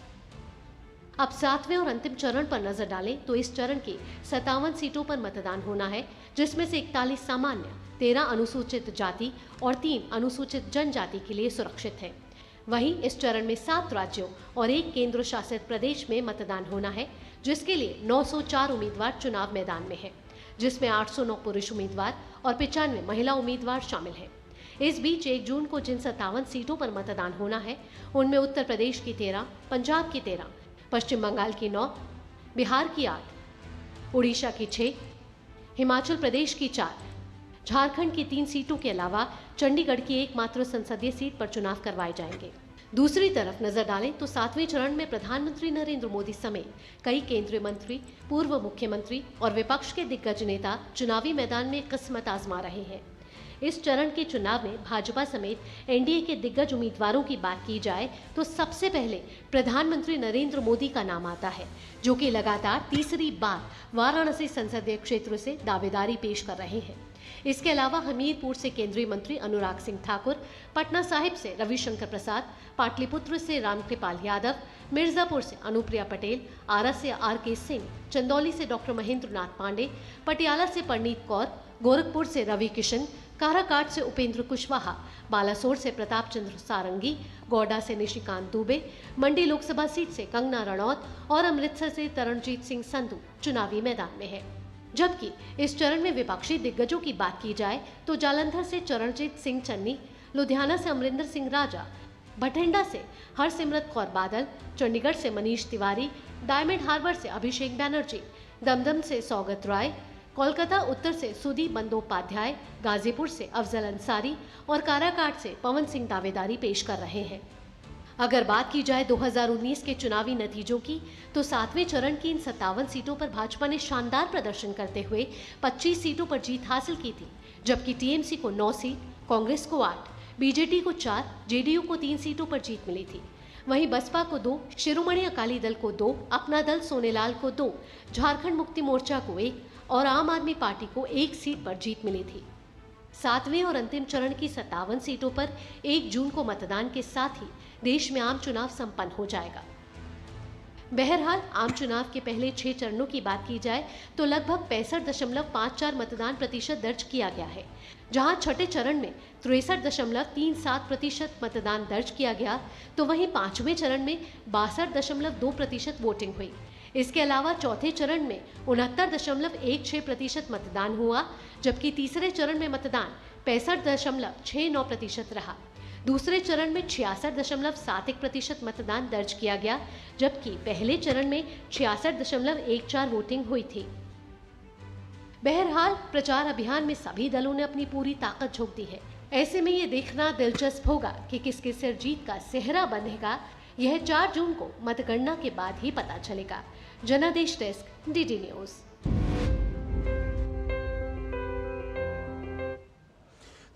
S9: अब 7वें और अंतिम चरण पर नजर डालें तो इस चरण की 57 सीटों पर मतदान होना है, जिसमें से 41 सामान्य, 13 अनुसूचित जाति और 3 अनुसूचित जनजाति के लिए सुरक्षित है। वहीं इस चरण में 7 राज्यों और 1 केंद्र शासित प्रदेश में मतदान होना है, जिसके लिए 904 उम्मीदवार चुनाव मैदान में हैं, जिसमें 809 पुरुष उम्मीदवार और 95 महिला उम्मीदवार शामिल हैं। इस बीच 1 जून को जिन 57 सीटों पर मतदान होना है, उनमें उत्तर प्रदेश की 13, पंजाब की 13, पश्चिम बंगाल की 9, बिहार की 8, उड़ीसा की 6, हिमाचल प्रदेश की 4, झारखंड की 3 सीटों के अलावा चंडीगढ़ की एकमात्र संसदीय सीट पर चुनाव करवाए जाएंगे। दूसरी तरफ नजर डालें तो 7वें चरण में प्रधानमंत्री नरेंद्र मोदी समेत कई केंद्रीय मंत्री, पूर्व मुख्यमंत्री और विपक्ष के दिग्गज नेता चुनावी मैदान में किस्मत आजमा रहे हैं। इस चरण के चुनाव में भाजपा समेत एनडीए के दिग्गज उम्मीदवारों की बात की जाए तो सबसे पहले प्रधानमंत्री नरेंद्र मोदी का नाम आता है, जो कि लगातार तीसरी बार वाराणसी संसदीय क्षेत्र से दावेदारी पेश कर रहे हैं। इसके अलावा हमीरपुर से केंद्रीय मंत्री अनुराग सिंह ठाकुर, पटना साहिब से रविशंकर प्रसाद, पाटलिपुत्र से रामकृपाल यादव, मिर्जापुर से अनुप्रिया पटेल, आरा से आर.के. सिंह, चंदौली से डॉक्टर महेंद्र नाथ पांडे, पटियाला से परनीत कौर, गोरखपुर से रवि किशन, काराकाट से उपेंद्र कुशवाहा, बालासोर से प्रताप चंद्र सारंगी, गोड्डा से निशिकांत दुबे, मंडी लोकसभा सीट से कंगना रणौत और अमृतसर से तरनजीत सिंह संधू चुनावी मैदान में है। जबकि इस चरण में विपक्षी दिग्गजों की बात की जाए तो जालंधर से चरणजीत सिंह चन्नी, लुधियाना से अमरिंदर सिंह राजा, बठिंडा से हरसिमरत कौर बादल, चंडीगढ़ से मनीष तिवारी, डायमंड हार्बर से अभिषेक बैनर्जी, दमदम से सौगत राय, कोलकाता उत्तर से सुदीप बंदोपाध्याय, गाजीपुर से अफजल अंसारी और काराकाट से पवन सिंह दावेदारी पेश कर रहे हैं। अगर बात की जाए 2019 के चुनावी नतीजों की तो 7वें चरण की इन 57 सीटों पर भाजपा ने शानदार प्रदर्शन करते हुए 25 सीटों पर जीत हासिल की थी, जबकि टीएमसी को 9 सीट, कांग्रेस को 8, बीजेडी को 4, जेडीयू को 3 सीटों पर जीत मिली थी। वहीं बसपा को 2, शिरोमणि अकाली दल को 2, अपना दल सोनेलाल को 2, झारखंड मुक्ति मोर्चा को 1 और आम आदमी पार्टी को 1 सीट पर जीत मिली थी। 7वें और अंतिम चरण की 57 सीटों पर 1 जून को मतदान के साथ ही देश में आम चुनाव संपन्न हो जाएगा। बहरहाल आम चुनाव के पहले 6 चरणों की बात की जाए तो लगभग 65.54 मतदान प्रतिशत दर्ज किया गया है, जहां छठे चरण में 63.37% मतदान दर्ज किया गया, तो वहीं 5वें चरण में 62.2% वोटिंग हुई। इसके अलावा चौथे चरण में 69.16% मतदान हुआ, जबकि तीसरे चरण में मतदान 65.69% रहा। दूसरे चरण में 66.71% मतदान दर्ज किया गया, जबकि पहले चरण में 66.14 वोटिंग हुई थी। बहरहाल प्रचार अभियान में सभी दलों ने अपनी पूरी ताकत झोंक दी है। ऐसे में ये देखना दिलचस्प होगा कि किसके सिर जीत का सेहरा बंधेगा। यह 4 जून को मतगणना के बाद ही पता चलेगा। जनादेश डेस्क, डीडी न्यूज।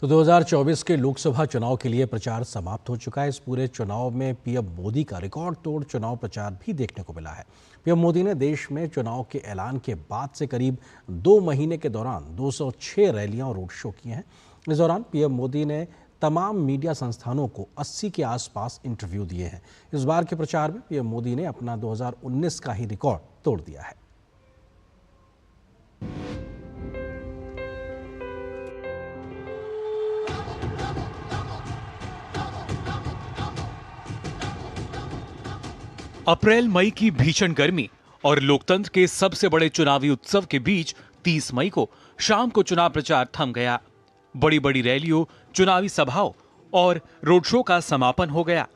S10: तो 2024 के लोकसभा चुनाव के लिए प्रचार समाप्त हो चुका है। इस पूरे चुनाव में पीएम मोदी का रिकॉर्ड तोड़ चुनाव प्रचार भी देखने को मिला है। पीएम मोदी ने देश में चुनाव के ऐलान के बाद से करीब 2 महीने के दौरान 206 रैलियां और रोड शो किए हैं। इस दौरान पीएम मोदी ने तमाम मीडिया संस्थानों को 80 के आसपास इंटरव्यू दिए हैं। इस बार के प्रचार में पीएम मोदी ने अपना 2019 का ही रिकॉर्ड तोड़ दिया है।
S11: अप्रैल मई की भीषण गर्मी और लोकतंत्र के सबसे बड़े चुनावी उत्सव के बीच 30 मई को शाम को चुनाव प्रचार थम गया। बड़ी बड़ी रैलियों, चुनावी सभाओं और रोड शो का समापन हो गया।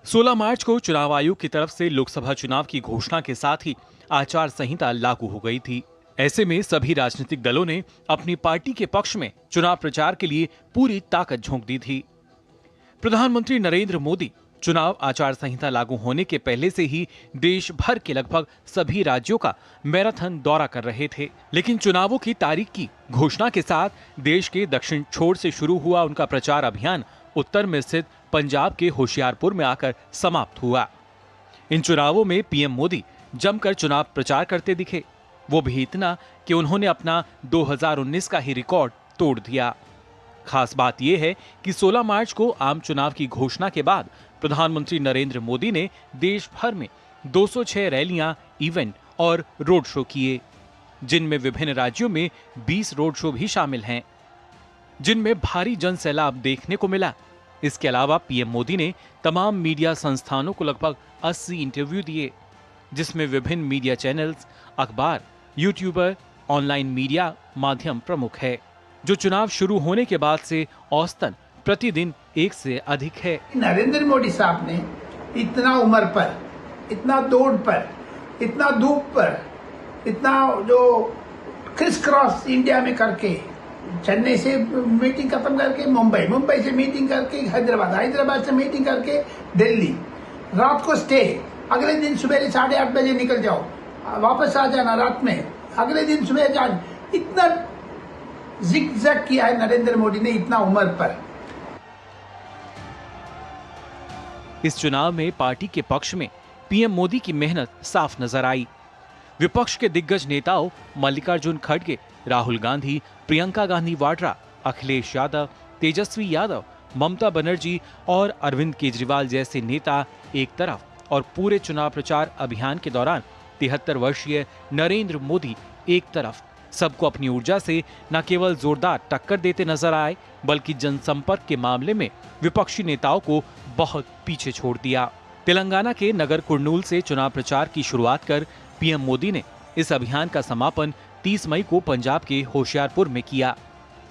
S11: 16 मार्च को चुनाव आयोग की तरफ से लोकसभा चुनाव की घोषणा के साथ ही आचार संहिता लागू हो गई थी। ऐसे में सभी राजनीतिक दलों ने अपनी पार्टी के पक्ष में चुनाव प्रचार के लिए पूरी ताकत झोंक दी थी। प्रधानमंत्री नरेंद्र मोदी चुनाव आचार संहिता लागू होने के पहले से ही देश भर के लगभग सभी राज्यों का मैराथन दौरा कर रहे थे, लेकिन चुनावों की तारीख की घोषणा के साथ देश के दक्षिण छोर से शुरू हुआ उनका प्रचार अभियान उत्तर में स्थित पंजाब के होशियारपुर में आकर समाप्त हुआ। इन चुनावों में पीएम मोदी जमकर चुनाव प्रचार करते दिखे, वो भी इतना कि उन्होंने अपना 2019 का ही रिकॉर्ड तोड़ दिया। खास बात यह है कि 16 मार्च को आम चुनाव की घोषणा के बाद प्रधानमंत्री नरेंद्र मोदी ने देश भर में 206 रैलियां, इवेंट और रोड शो किए, जिनमें विभिन्न राज्यों में 20 रोड शो भी शामिल हैं, जिनमें भारी जन सैलाब देखने को मिला। इसके अलावा पीएम मोदी ने तमाम मीडिया संस्थानों को लगभग 80 इंटरव्यू दिए, जिसमें विभिन्न मीडिया चैनल्स, अखबार, यूट्यूबर, ऑनलाइन मीडिया माध्यम प्रमुख है, जो चुनाव शुरू होने के बाद से औसतन प्रतिदिन 1 से अधिक है।
S12: नरेंद्र मोदी साहब ने इतना उम्र पर, इतना दौड़ पर, इतना धूप पर, इतना जो क्रिस क्रॉस इंडिया में करके, चेन्नई से मीटिंग खत्म करके मुंबई, मुंबई से मीटिंग करके हैदराबाद, हैदराबाद से मीटिंग करके दिल्ली, रात को स्टे, अगले दिन सुबह 8:30 बजे निकल जाओ, वापस आ जाना रात में, अगले दिन सुबह जाना, इतना जिग-जैग किया है नरेंद्र मोदी ने इतना उम्र पर।
S11: इस चुनाव में पार्टी के पक्ष में पीएम मोदी की मेहनत साफ नजर आई। विपक्ष के दिग्गज नेताओं मल्लिकार्जुन खड़गे, राहुल गांधी, प्रियंका गांधी वाड्रा, अखिलेश यादव, तेजस्वी यादव, ममता बनर्जी और अरविंद केजरीवाल जैसे नेता एक तरफ और पूरे चुनाव प्रचार अभियान के दौरान 73 वर्षीय नरेंद्र मोदी एक तरफ सबको अपनी ऊर्जा से न केवल जोरदार टक्कर देते नजर आए, बल्कि जनसंपर्क के मामले में विपक्षी नेताओं को बहुत पीछे छोड़ दिया। तेलंगाना के नगर कुर्नूल से चुनाव प्रचार की शुरुआत कर पीएम मोदी ने इस अभियान का समापन 30 मई को पंजाब के होशियारपुर में किया।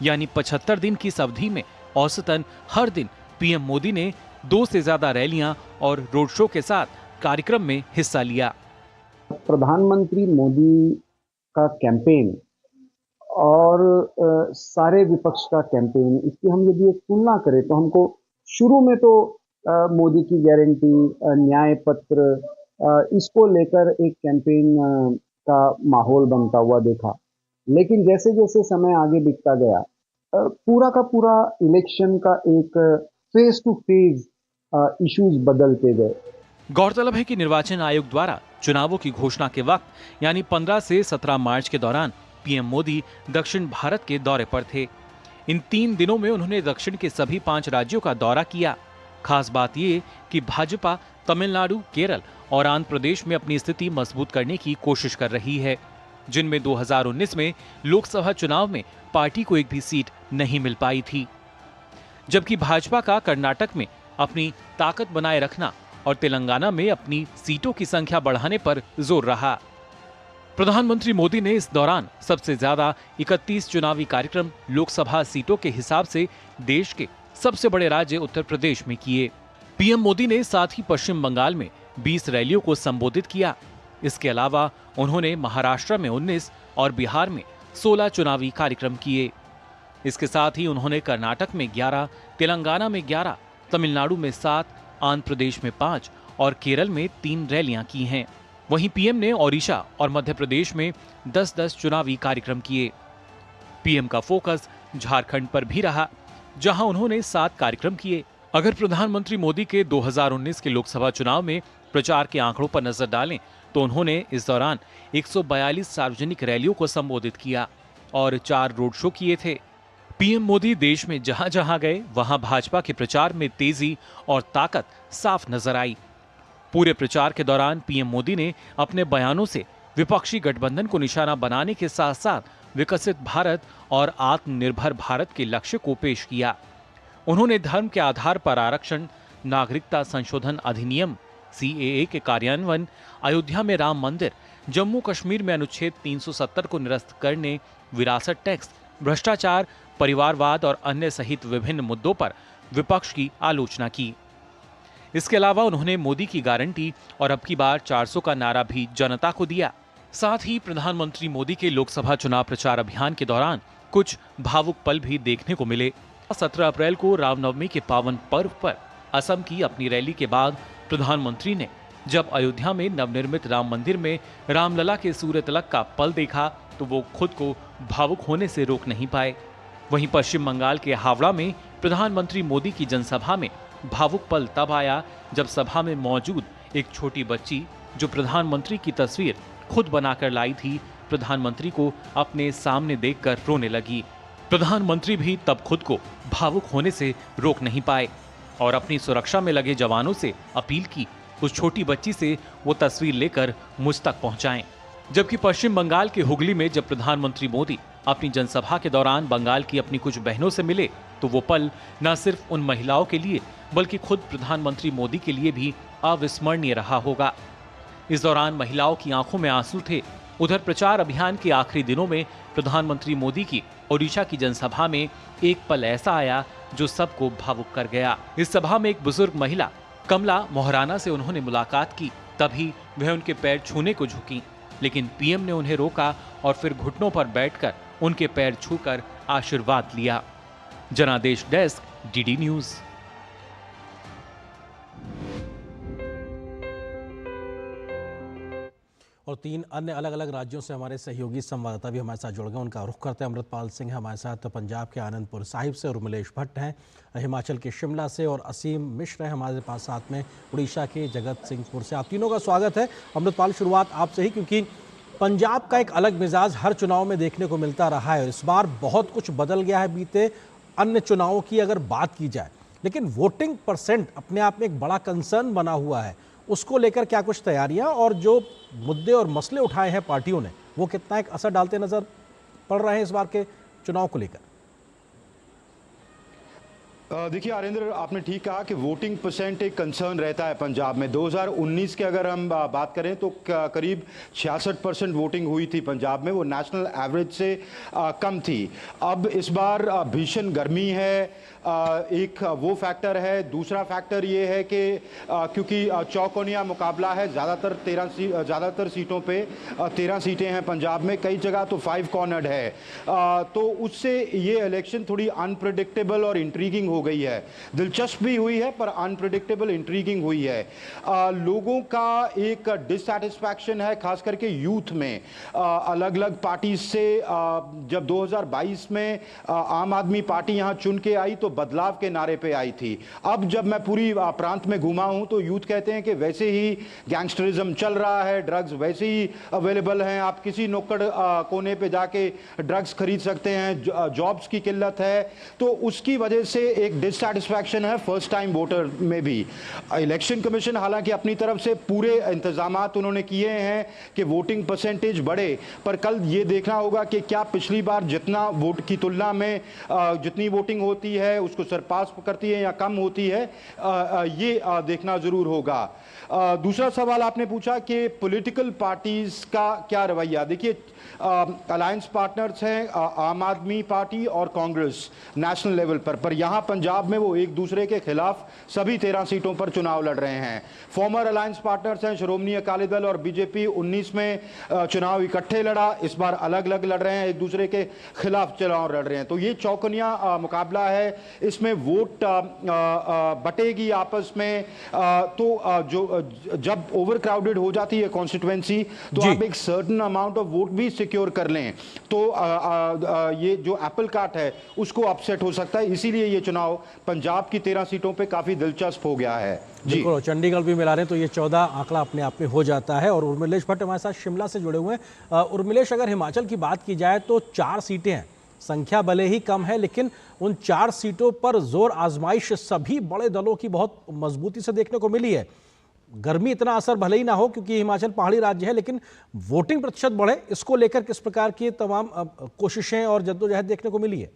S11: यानी 75 दिन की इस अवधि में औसतन हर दिन पीएम मोदी ने 2 से ज्यादा रैलियां और रोड शो के साथ कार्यक्रम में हिस्सा लिया।
S13: प्रधानमंत्री मोदी का कैंपेन और सारे विपक्ष का कैंपेन, इसकी हम यदि एक तुलना करें तो हमको शुरू में तो मोदी की गारंटी, न्याय पत्र, इसको लेकर एक कैंपेन का माहौल बनता हुआ देखा। लेकिन जैसे जैसे समय आगे बीतता गया, पूरा का पूरा इलेक्शन का एक फेस टू फेस इश्यूज बदलते गए।
S11: गौरतलब है कि निर्वाचन आयोग द्वारा चुनावों की घोषणा के वक्त यानी 15 से 17 मार्च के दौरान पीएम मोदी दक्षिण भारत के दौरे पर थे। इन 3 दिनों में उन्होंने दक्षिण के सभी 5 राज्यों का दौरा किया। खास बात ये कि भाजपा तमिलनाडु, केरल और आंध्र प्रदेश में अपनी स्थिति मजबूत करने की कोशिश कर रही है, जिनमें 2019 में लोकसभा चुनाव में पार्टी को एक भी सीट नहीं मिल पाई थी। जबकि भाजपा का कर्नाटक में अपनी ताकत बनाए रखना और तेलंगाना में अपनी सीटों की संख्या बढ़ाने पर जोर रहा। प्रधानमंत्री मोदी ने इस दौरान सबसे ज्यादा 31 चुनावी कार्यक्रम लोकसभा सीटों के हिसाब से देश के सबसे बड़े राज्य उत्तर प्रदेश में किए। पीएम मोदी ने साथ ही पश्चिम बंगाल में 20 रैलियों को संबोधित किया। इसके अलावा उन्होंने महाराष्ट्र में 19 और बिहार में 16 चुनावी कार्यक्रम किए। इसके साथ ही उन्होंने कर्नाटक में 11, तेलंगाना में 11, तमिलनाडु में 7, आंध्र प्रदेश में 5 और केरल में 3 रैलियां की हैं। वहीं पीएम ने ओडिशा और मध्य प्रदेश में 10-10 चुनावी कार्यक्रम किए। पीएम का फोकस झारखंड पर भी रहा, जहां उन्होंने 7 कार्यक्रम किए। अगर प्रधानमंत्री मोदी के 2019 के लोकसभा चुनाव में प्रचार के आंकड़ों पर नजर डालें तो उन्होंने इस दौरान 142 सार्वजनिक रैलियों को संबोधित किया और 4 रोड शो किए थे। पीएम मोदी देश में जहां जहां गए वहां भाजपा के प्रचार में तेजी और ताकत साफ नजर आई। पूरे प्रचार के दौरान पीएम मोदी ने अपने बयानों से विपक्षी गठबंधन को निशाना बनाने के साथ साथ विकसित भारत और आत्मनिर्भर भारत के लक्ष्य को पेश किया। उन्होंने धर्म के आधार पर आरक्षण, नागरिकता संशोधन अधिनियम CAA के कार्यान्वयन, अयोध्या में राम मंदिर, जम्मू कश्मीर में अनुच्छेद 370 को निरस्त करने, विरासत टैक्स, भ्रष्टाचार, परिवारवाद और अन्य सहित विभिन्न मुद्दों पर विपक्ष की आलोचना की। इसके अलावा उन्होंने मोदी की गारंटी और अब की बार 400 का नारा भी जनता को दिया। साथ ही प्रधानमंत्री मोदी के लोकसभा चुनाव प्रचार अभियान के दौरान कुछ भावुक पल भी देखने को मिले। 17 अप्रैल को रामनवमी के पावन पर्व पर असम की अपनी रैली के बाद प्रधानमंत्री ने जब अयोध्या में नवनिर्मित राम मंदिर में रामलला के सूर्य तिलक का पल देखा तो वो खुद को भावुक होने से रोक नहीं पाए। वहीं पश्चिम बंगाल के हावड़ा में प्रधानमंत्री मोदी की जनसभा में भावुक पल तब आया जब सभा में मौजूद एक छोटी बच्ची जो प्रधानमंत्री की तस्वीर खुद बनाकर लाई थी, प्रधानमंत्री को अपने सामने देखकर रोने लगी। प्रधानमंत्री भी तब खुद को भावुक होने से रोक नहीं पाए और अपनी सुरक्षा में लगे जवानों से अपील की उस छोटी बच्ची से वो तस्वीर लेकर मुझ तक पहुंचाएं। जबकि पश्चिम बंगाल के हुगली में जब प्रधानमंत्री मोदी अपनी जनसभा के दौरान बंगाल की अपनी कुछ बहनों से मिले तो वो पल न सिर्फ उन महिलाओं के लिए बल्कि खुद प्रधानमंत्री मोदी के लिए भी अविस्मरणीय रहा होगा। इस दौरान महिलाओं की आंखों में आंसू थे। उधर प्रचार अभियान के आखिरी दिनों में प्रधानमंत्री मोदी की ओडिशा की जनसभा में एक पल ऐसा आया जो सबको भावुक कर गया। इस सभा में एक बुजुर्ग महिला कमला मोहराना से उन्होंने मुलाकात की, तभी वह उनके पैर छूने को झुकी, लेकिन पीएम ने उन्हें रोका और फिर घुटनों पर बैठकर उनके पैर छूकर आशीर्वाद लिया। जनादेश डेस्क, DD न्यूज।
S10: और 3 अन्य अलग अलग राज्यों से हमारे सहयोगी संवाददाता भी हमारे साथ जुड़ गए। उनका रुख करते हैं। अमृतपाल सिंह हमारे साथ पंजाब के आनंदपुर साहिब से, और उर्मिलेश भट्ट हैं हिमाचल के शिमला से, और असीम मिश्र हैं हमारे पास साथ में उड़ीसा के जगत सिंहपुर से। आप तीनों का स्वागत है। अमृतपाल, शुरुआत आपसे ही, क्योंकि पंजाब का एक अलग मिजाज हर चुनाव में देखने को मिलता रहा है और इस बार बहुत कुछ बदल गया है बीते अन्य चुनावों की अगर बात की जाए, लेकिन वोटिंग परसेंट अपने आप में एक बड़ा कंसर्न बना हुआ है। उसको लेकर क्या कुछ तैयारियां और जो मुद्दे और मसले उठाए हैं पार्टियों ने, वो कितना एक असर डालते नजर पड़ रहे हैं इस बार के चुनाव को लेकर?
S14: देखिए आरेंद्र, आपने ठीक कहा कि वोटिंग परसेंट एक कंसर्न रहता है पंजाब में। 2019 के अगर हम बात करें तो करीब 66% वोटिंग हुई थी पंजाब में, वो नेशनल एवरेज से कम थी। अब इस बार भीषण गर्मी है, एक वो फैक्टर है। दूसरा फैक्टर ये है कि क्योंकि चौकोनिया मुकाबला है, ज़्यादातर सीटों पे 13 सीटें हैं पंजाब में, कई जगह तो 5 कॉर्नर्ड है, तो उससे ये इलेक्शन थोड़ी अनप्रेडिक्टेबल और इंट्रीगिंग हो गई है, दिलचस्प भी हुई है पर अनप्रिडिक्टेबल, इंट्रीगिंग हुई है। लोगों का एक डिससैटिस्फैक्शन है, खास करके यूथ में। अलग अलग पार्टी से जब 2022 में आम आदमी पार्टी यहाँ चुन के आई तो बदलाव के नारे पे आई थी। अब जब मैं पूरी प्रांत में घूमा हूँ तो यूथ कहते हैं कि वैसे ही गैंगस्टरिज्म चल रहा है, ड्रग्स वैसे ही अवेलेबल हैं, आप किसी नुक्कड़ कोने पे जाके ड्रग्स खरीद सकते हैं, जॉब्स की किल्लत है, तो उसकी वजह से एक डिससैटिस्फैक्शन है फर्स्ट टाइम वोटर में भी। इलेक्शन कमीशन हालांकि अपनी तरफ से पूरे इंतजामात उन्होंने किए हैं कि वोटिंग परसेंटेज बढ़े, पर कल ये देखना होगा कि क्या पिछली बार जितना वोट की तुलना में जितनी वोटिंग होती है उसको सरपास करती है या कम होती है, ये देखना जरूर होगा। दूसरा सवाल आपने पूछा कि पॉलिटिकल पार्टीज का क्या रवैया। देखिए, अलायंस पार्टनर्स हैं आम आदमी पार्टी और कांग्रेस नेशनल लेवल पर यहाँ पंजाब में वो एक दूसरे के खिलाफ सभी 13 सीटों पर चुनाव लड़ रहे हैं। फॉर्मर अलायंस पार्टनर्स हैं श्रोमणी अकाली दल और बीजेपी, 19 में चुनाव इकट्ठे लड़ा, इस बार अलग अलग लड़ रहे हैं, एक दूसरे के खिलाफ चुनाव लड़ रहे हैं। तो ये चौकनिया मुकाबला है, इसमें वोट बटेगी आपस में। तो जो जब ओवर क्राउडेड हो जाती है कॉन्स्टिट्यूएंसी तो आप एक सर्टेन अमाउंट ऑफ वोट भी सिक्योर कर लें तो ये जो एप्पल कार्ट है उसको अपसेट हो सकता है। इसीलिए ये चुनाव पंजाब की 13 सीटों पे काफी दिलचस्प हो गया है।
S10: बिल्कुल, चंडीगढ़ भी मिला रहे हैं तो ये 14 आंकड़ा अपने आप में हो जाता है। और उर्मिलेश भट्ट हमारे साथ शिमला से जुड़े हुए हैं। उर्मिलेश, अगर हिमाचल की बात की जाए तो 4 सीटें हैं, संख्या भले ही कम है लेकिन उन 4 सीटों पर जोर आजमाइश सभी बड़े दलों की बहुत मजबूती से देखने को मिली है। गर्मी इतना असर भले ही ना हो क्योंकि हिमाचल पहाड़ी राज्य है, लेकिन वोटिंग प्रतिशत बढ़े, इसको लेकर किस प्रकार की तमाम कोशिशें और जद्दोजहद देखने को मिली है?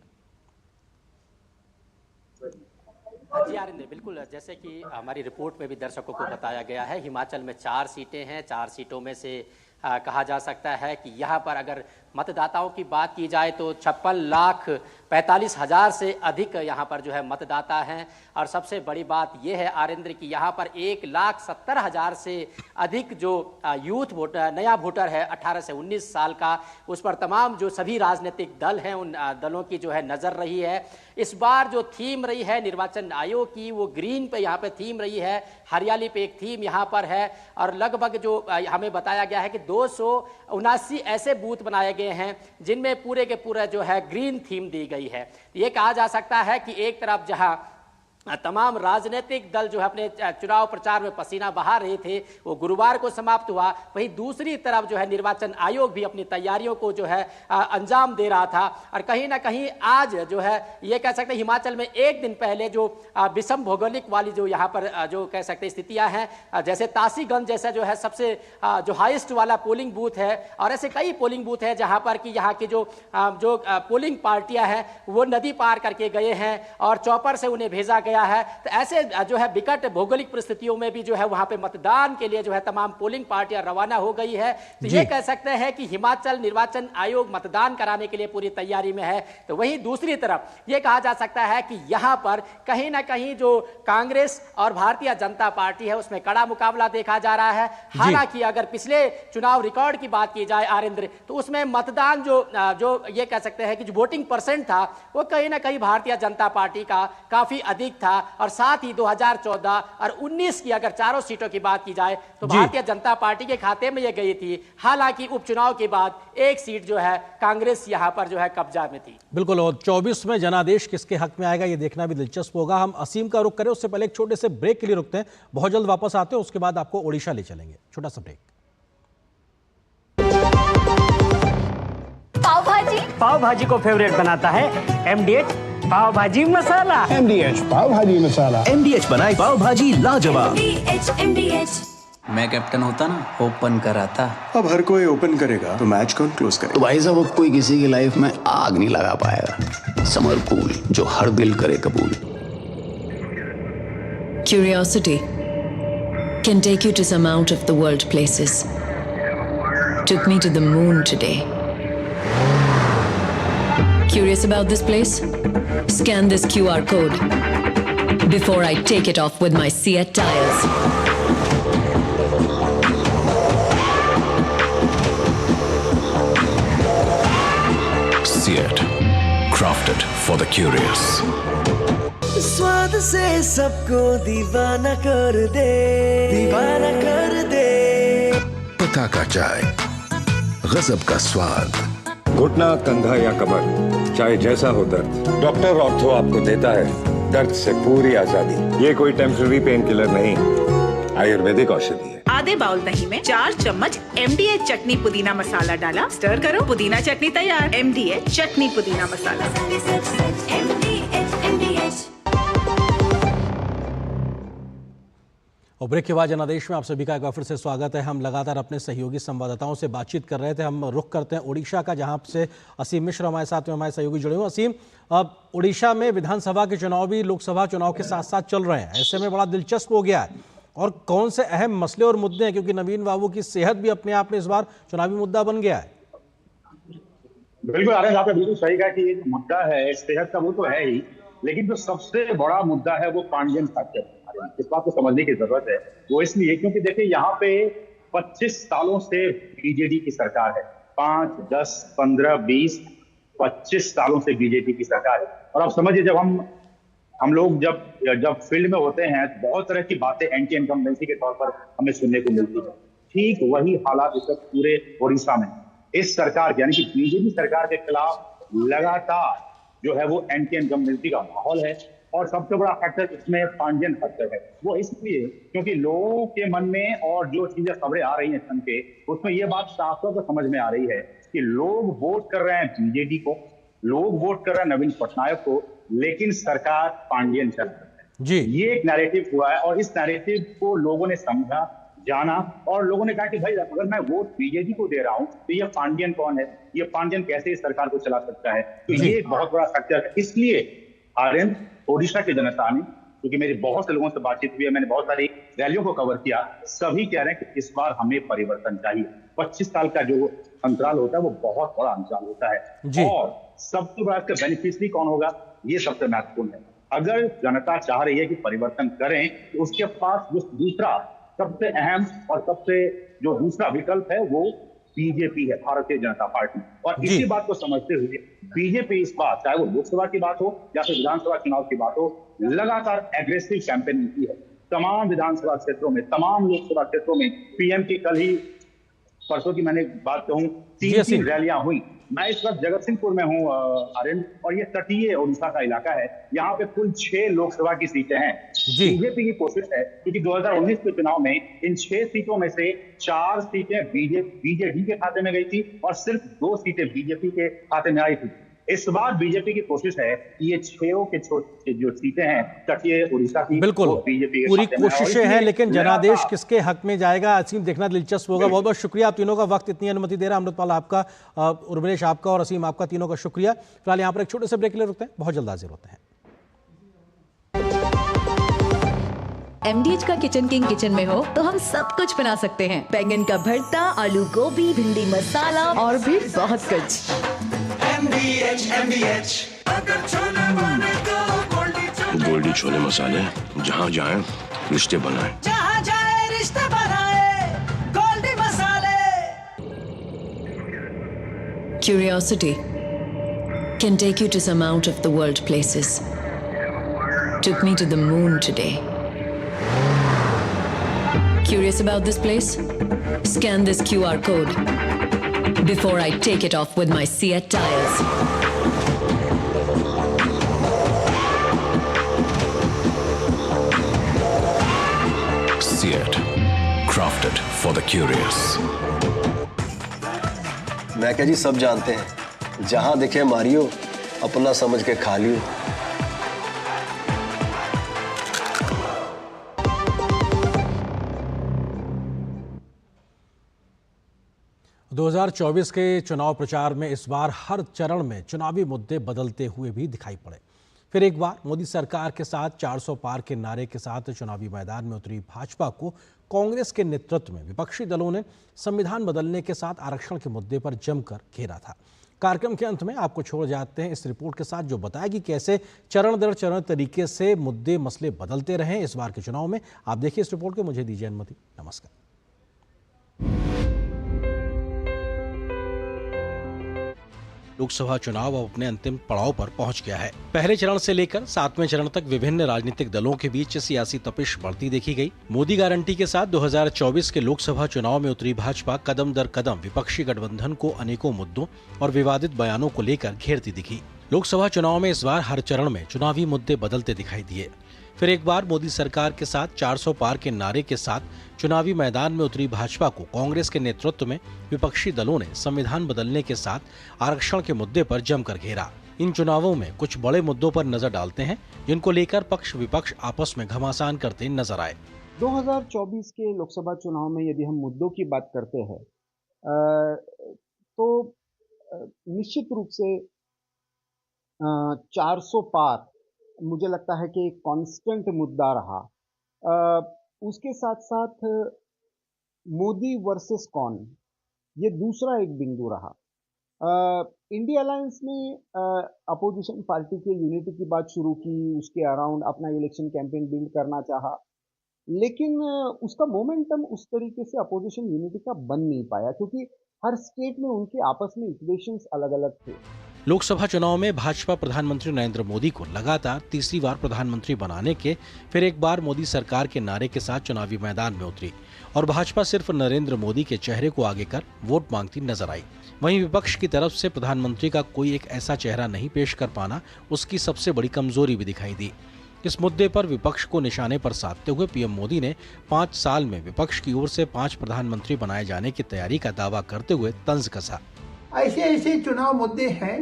S15: जी आरिंदर, बिल्कुल जैसे कि हमारी रिपोर्ट में भी दर्शकों को बताया गया है, हिमाचल में 4 सीटें हैं। 4 सीटों में से कहा जा सकता है कि यहाँ पर अगर मतदाताओं की बात की जाए तो 56,45,000 से अधिक यहाँ पर जो है मतदाता हैं। और सबसे बड़ी बात यह है आरिंद्र कि यहाँ पर 1,70,000 से अधिक जो यूथ वोटर, नया वोटर है 18 से 19 साल का, उस पर तमाम जो सभी राजनीतिक दल हैं उन दलों की जो है नज़र रही है। इस बार जो थीम रही है निर्वाचन आयोग की वो ग्रीन पे यहाँ पे थीम रही है, हरियाली पे एक थीम यहाँ पर है। और लगभग जो हमें बताया गया है कि 279 ऐसे बूथ बनाए गए हैं जिनमें पूरे के पूरे जो है ग्रीन थीम दी गई है। ये कहा जा सकता है कि एक तरफ जहां तमाम राजनीतिक दल जो है अपने चुनाव प्रचार में पसीना बहा रहे थे वो गुरुवार को समाप्त हुआ, वहीं दूसरी तरफ जो है निर्वाचन आयोग भी अपनी तैयारियों को जो है अंजाम दे रहा था। और कहीं ना कहीं आज जो है ये कह सकते हैं हिमाचल में एक दिन पहले जो विषम भौगोलिक वाली जो यहाँ पर जो कह सकते हैं स्थितियाँ हैं, जैसे तासीगंज जैसा जो है सबसे जो हाईएस्ट वाला पोलिंग बूथ है, और ऐसे कई पोलिंग बूथ है जहाँ पर कि यहाँ की जो पोलिंग पार्टियाँ हैं वो नदी पार करके गए हैं और चॉपर से उन्हें भेजा गया है। तो ऐसे जो है विकट भौगोलिक परिस्थितियों में भी जो है वहां पे मतदान के लिए जो है तमाम पोलिंग पार्टियां रवाना हो गई है। तो ये कह सकते हैं कि हिमाचल निर्वाचन आयोग मतदान कराने के लिए पूरी तैयारी में है। तो वहीं दूसरी तरफ ये कहा जा सकता है कि यहां पर कहीं ना कहीं जो कांग्रेस और भारतीय जनता पार्टी है उसमें कड़ा मुकाबला देखा जा रहा है। हालांकि अगर पिछले चुनाव रिकॉर्ड की बात की जाए आरिंद्र, तो उसमें मतदान जो ये कह सकते हैं कि जो वोटिंग परसेंट था वो कहीं ना कहीं भारतीय जनता पार्टी का काफी अधिक था। और साथ ही 2014 और 19 की अगर चारों सीटों की बात की जाए तो भारतीय जनता पार्टी के खाते में ये गई थी। हालांकि उपचुनाव के बाद एक सीट जो है कांग्रेस यहां पर जो है कब्जा में थी।
S10: बिल्कुल, और 24 में जनादेश किसके हक में आएगा ये देखना भी दिलचस्प होगा। हम असीम का रुख करें उससे पहले एक छोटे से ब्रेक के लिए रुकते हैं, बहुत जल्द वापस आते हैं, उसके बाद आपको ओडिशा ले चलेंगे। छोटा सा ब्रेक।
S16: पाव भाजी को फेवरेट बनाता है MDH पाव भाजी मसाला।
S24: MDH पाव भाजी मसाला।
S2: MDH बनाए पाव भाजी लाजवाब।
S16: MDH
S6: मैं कैप्टन होता ना, ओपन कराता।
S24: अब हर कोई ओपन करेगा तो मैच कौन क्लोज करेगा?
S6: तो भाई साहब, कोई किसी की लाइफ में आग नहीं लगा पाएगा। समर कूल जो हर दिल करे कबूल।
S21: Curiosity can take you to some out of the world places. Took me to the moon today. Curious about this place? Scan this QR code before I take it off with my Seat tires.
S2: Seat, crafted for the curious.
S7: स्वाद से सबको दीवाना कर दे, दीवाना कर दे।
S22: पता का चाय, गजब का स्वाद।
S17: घुटना, कंधा या कमर, चाहे जैसा हो दर्द, डॉक्टर ऑर्थो आपको देता है दर्द से पूरी आजादी। ये कोई टेम्पररी पेन किलर नहीं, आयुर्वेदिक औषधि है।
S18: आधे बाउल दही में 4 चम्मच MDH चटनी पुदीना मसाला डाला, स्टर करो, पुदीना चटनी तैयार। MDH चटनी पुदीना मसाला।
S10: और ब्रेक के बाद जनादेश में आप सभी का एक बार फिर से स्वागत है। हम लगातार अपने सहयोगी संवाददाताओं से बातचीत कर रहे थे। हम रुख करते हैं उड़ीसा का, जहां से असीम मिश्र हमारे साथ में हमारे सहयोगी जुड़े हुए। असीम, अब उड़ीसा में विधानसभा के चुनाव भी लोकसभा चुनाव के साथ साथ चल रहे हैं, ऐसे में बड़ा दिलचस्प हो गया है। और कौन से अहम मसले और मुद्दे हैं, क्योंकि नवीन बाबू की सेहत भी अपने आप में इस बार चुनावी मुद्दा बन गया है।
S19: बिल्कुल आनंद, आपने बिल्कुल सही कहा कि ये जो मुद्दा है सेहत का, वो तो है ही, लेकिन जो सबसे बड़ा मुद्दा है वो पांडियन फैक्टर। इस बात को समझने की जरूरत है। वो इसलिए क्योंकि देखिए यहाँ पे 25 सालों से बीजेडी की सरकार है। 5, 10, 15, 20, 25 सालों से बीजेपी की सरकार है। और आप समझिए, जब हम लोग जब फील्ड में होते हैं तो बहुत तरह की बातें एंटी इनकम्बेंसी के तौर पर हमें सुनने को मिलती है। ठीक वही हालात इस वक्त पूरे उड़ीसा में इस सरकार यानी कि बीजेपी सरकार के खिलाफ लगातार जो है वो एंटी इनकम्बेंसी का माहौल है। और सबसे बड़ा फैक्टर इसमें पांडियन फैक्टर है। वो इसलिए क्योंकि लोगों के मन में और जो चीजें खबरें आ रही हैं सन के, उसमें ये बात साफ तौर पर समझ में आ रही है कि लोग वोट कर रहे हैं बीजेडी को, लोग वोट कर रहे हैं नवीन पटनायक को, लेकिन सरकार पांडियन चल रही है जी। ये एक नैरेटिव हुआ है और इस नैरेटिव को लोगों ने समझा, जाना, और लोगों ने कहा कि भाई अगर मैं वोट बीजेडी को दे रहा हूं तो ये पांडियन कौन है, ये पांडियन कैसे इस सरकार को चला सकता है। तो ये एक बहुत बड़ा फैक्टर है। इसलिए आर्यन, ओडिशा की जनता ने, क्योंकि मेरी बहुत से लोगों से बातचीत हुई है, मैंने बहुत सारी रैलियों को कवर किया, सभी कह रहे हैं कि इस बार हमें परिवर्तन चाहिए। 25 साल का जो अंतराल होता है वो बहुत बड़ा अंतराल होता है। और सबसे बड़ा इसका बेनिफिशियरी कौन होगा, ये सबसे महत्वपूर्ण है। अगर जनता चाह रही है कि परिवर्तन करें तो उसके पास जो दूसरा सबसे अहम और सबसे जो दूसरा विकल्प है वो बीजेपी है, भारतीय जनता पार्टी। और इसी बात को समझते हुए बीजेपी इस बार, चाहे वो लोकसभा की बात हो या फिर विधानसभा चुनाव की बात हो, लगातार एग्रेसिव कैंपेनिंग की है। तमाम विधानसभा क्षेत्रों में, तमाम लोकसभा क्षेत्रों में पीएम की कल ही परसों की मैंने बात कहूं 3 रैलियां हुई। मैं इस वक्त जगत सिंहपुर में हूं आर्यन, और ये तटीय उड़ीसा का इलाका है। यहाँ पे कुल 6 लोकसभा की सीटें हैं। बीजेपी की कोशिश है क्योंकि 2019 के चुनाव में इन 6 सीटों में से 4 सीटें बीजेडी के खाते में गई थी और सिर्फ 2 सीटें बीजेपी के खाते में आई थी। इस बार बीजेपी की कोशिश है कि ये 6 के छोटे जो सीटें हैं तटीय उड़ीसा की, बिल्कुल बीजेपी
S10: पूरी कोशिशें हैं, लेकिन जनादेश किसके हक में जाएगा असीम देखना दिलचस्प होगा। बहुत बहुत शुक्रिया आप तीनों का, वक्त इतनी अनुमति दे रहा है। अमृतपाल आपका, उर्वलेश आपका और असीम आपका, तीनों का शुक्रिया। फिलहाल यहाँ पर एक छोटे से ब्रेक के लिए रुकते हैं, बहुत जल्द हाजिर होते हैं।
S21: MDH का किचन किंग किचन में हो तो हम सब कुछ बना सकते हैं। बैंगन का भरता, आलू गोभी, भिंडी मसाला और भी बहुत कुछ।
S22: MDH गोल्डी छोले मसाले, जहाँ जाए रिश्ते बनाए,
S7: जहाँ जाए रिश्ते बनाए, गोल्डी मसाले।
S21: Curiosity can take you to some out of the world places. Took me to the moon today. Curious about this place? Scan this QR code before I take it off with my Seat tires.
S22: Seat, crafted for the curious.
S20: मैं क्या जी, सब जानते हैं, जहां दिखे Mario, अपना समझ के खा लियो।
S10: 2024 के चुनाव प्रचार में इस बार हर चरण में चुनावी मुद्दे बदलते हुए भी दिखाई पड़े। फिर एक बार मोदी सरकार के साथ 400 पार के नारे के साथ चुनावी मैदान में उतरी भाजपा को कांग्रेस के नेतृत्व में विपक्षी दलों ने संविधान बदलने के साथ आरक्षण के मुद्दे पर जमकर घेरा था। कार्यक्रम के अंत में आपको छोड़ जाते हैं इस रिपोर्ट के साथ, जो बताएगी कैसे चरण दर चरण तरीके से मुद्दे मसले बदलते रहे इस बार के चुनाव में। आप देखिए इस रिपोर्ट को। मुझे दीजिए अनुमति। नमस्कार। लोकसभा चुनाव अब अपने अंतिम पड़ाव पर पहुंच गया है। पहले चरण से लेकर 7वें चरण तक विभिन्न राजनीतिक दलों के बीच सियासी तपिश बढ़ती देखी गई। मोदी गारंटी के साथ 2024 के लोकसभा चुनाव में उतरी भाजपा कदम दर कदम विपक्षी गठबंधन को अनेकों मुद्दों और विवादित बयानों को लेकर घेरती दिखी। लोकसभा चुनाव में इस बार हर चरण में चुनावी मुद्दे बदलते दिखाई दिए। फिर एक बार मोदी सरकार के साथ 400 पार के नारे के साथ चुनावी मैदान में उतरी भाजपा को कांग्रेस के नेतृत्व में विपक्षी दलों ने संविधान बदलने के साथ आरक्षण के मुद्दे पर जमकर घेरा। इन चुनावों में कुछ बड़े मुद्दों पर नजर डालते हैं, जिनको लेकर पक्ष विपक्ष आपस में घमासान करते नजर आए।
S13: 2024 के लोकसभा चुनाव में यदि हम मुद्दों की बात करते हैं तो निश्चित रूप से 400 पार मुझे लगता है कि एक कांस्टेंट मुद्दा रहा। उसके साथ साथ मोदी वर्सेस कौन, ये दूसरा एक बिंदु रहा। इंडिया अलायंस ने अपोजिशन पार्टी के यूनिटी की बात शुरू की, उसके अराउंड अपना इलेक्शन कैंपेन बिल्ड करना चाहा, लेकिन उसका मोमेंटम उस तरीके से अपोजिशन यूनिटी का बन नहीं पाया, क्योंकि हर स्टेट में उनके आपस में इक्वेशंस अलग अलग थे।
S10: लोकसभा चुनाव में भाजपा प्रधानमंत्री नरेंद्र मोदी को लगातार तीसरी बार प्रधानमंत्री बनाने के फिर एक बार मोदी सरकार के नारे के साथ चुनावी मैदान में उतरी और भाजपा सिर्फ नरेंद्र मोदी के चेहरे को आगे कर वोट मांगती नजर आई। वहीं विपक्ष की तरफ से प्रधानमंत्री का कोई एक ऐसा चेहरा नहीं पेश कर पाना उसकी सबसे बड़ी कमजोरी भी दिखाई दी। इस मुद्दे पर विपक्ष को निशाने पर साधते हुए पीएम मोदी ने 5 साल में विपक्ष की ओर से 5 प्रधानमंत्री बनाए जाने की तैयारी का दावा करते हुए तंज कसा।
S12: ऐसे ऐसे चुनाव मुद्दे हैं,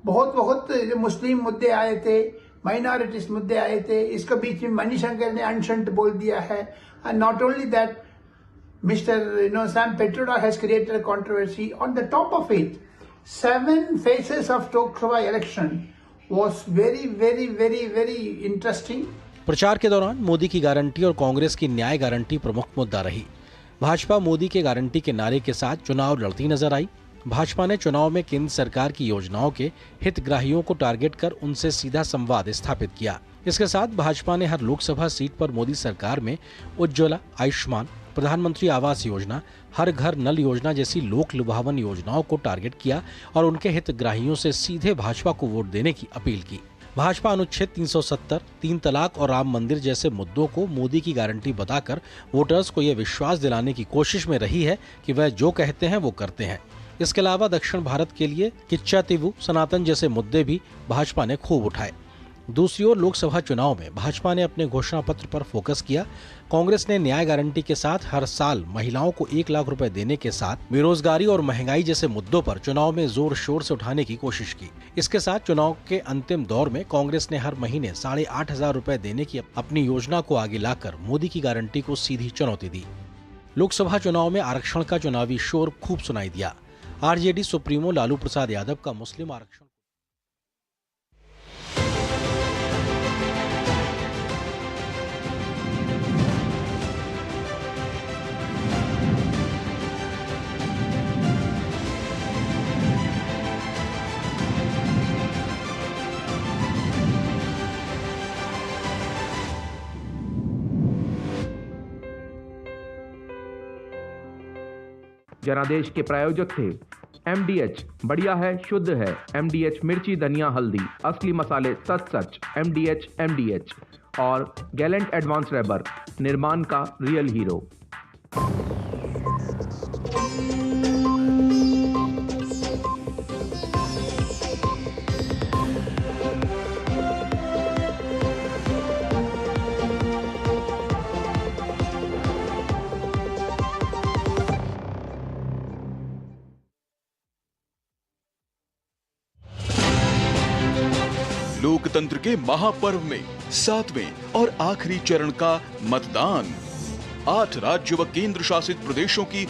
S12: बहुत मुस्लिम मुद्दे आए थे, माइनॉरिटीज मुद्दे आए थे, इसके बीच में मणिशंकर ने अनशंट बोल दिया है। And not only that, mister Sam Pitroda has created a controversy on the top of it. 7 phases of Lok Sabha election was very interesting।
S10: प्रचार के दौरान मोदी की गारंटी और कांग्रेस की न्याय गारंटी प्रमुख मुद्दा रही। भाजपा मोदी के गारंटी के नारे के साथ चुनाव लड़ती नजर आई। भाजपा ने चुनाव में केंद्र सरकार की योजनाओं के हितग्राहियों को टारगेट कर उनसे सीधा संवाद स्थापित किया। इसके साथ भाजपा ने हर लोकसभा सीट पर मोदी सरकार में उज्ज्वला, आयुष्मान, प्रधानमंत्री आवास योजना, हर घर नल योजना जैसी लोक लुभावन योजनाओं को टारगेट किया और उनके हितग्राहियों से सीधे भाजपा को वोट देने की अपील की। भाजपा अनुच्छेद 370, 3 तलाक और राम मंदिर जैसे मुद्दों को मोदी की गारंटी बताकर वोटर्स को यह विश्वास दिलाने की कोशिश में रही है कि वह जो कहते हैं वो करते हैं। इसके अलावा दक्षिण भारत के लिए किच्चा तिवु, सनातन जैसे मुद्दे भी भाजपा ने खूब उठाए। दूसरी ओर लोकसभा चुनाव में भाजपा ने अपने घोषणा पत्र पर फोकस किया। कांग्रेस ने न्याय गारंटी के साथ हर साल महिलाओं को 1 लाख रुपए देने के साथ बेरोजगारी और महंगाई जैसे मुद्दों पर चुनाव में जोर शोर से उठाने की कोशिश की। इसके साथ चुनाव के अंतिम दौर में कांग्रेस ने हर महीने 8,500 रुपए देने की अपनी योजना को आगे लाकर मोदी की गारंटी को सीधी चुनौती दी। लोकसभा चुनाव में आरक्षण का चुनावी शोर खूब सुनाई दिया। आरजेडी सुप्रीमो लालू प्रसाद यादव का मुस्लिम आरक्षण
S1: जनादेश के प्रायोजक थे MDH, बढ़िया है, शुद्ध है। MDH मिर्ची, धनिया, हल्दी, असली मसाले सच। MDH और गैलेंट एडवांस रबर, निर्माण का रियल हीरो।
S2: लोकतंत्र के महापर्व में 7वें और आखिरी चरण का मतदान। 8 राज्य व केंद्र शासित प्रदेशों की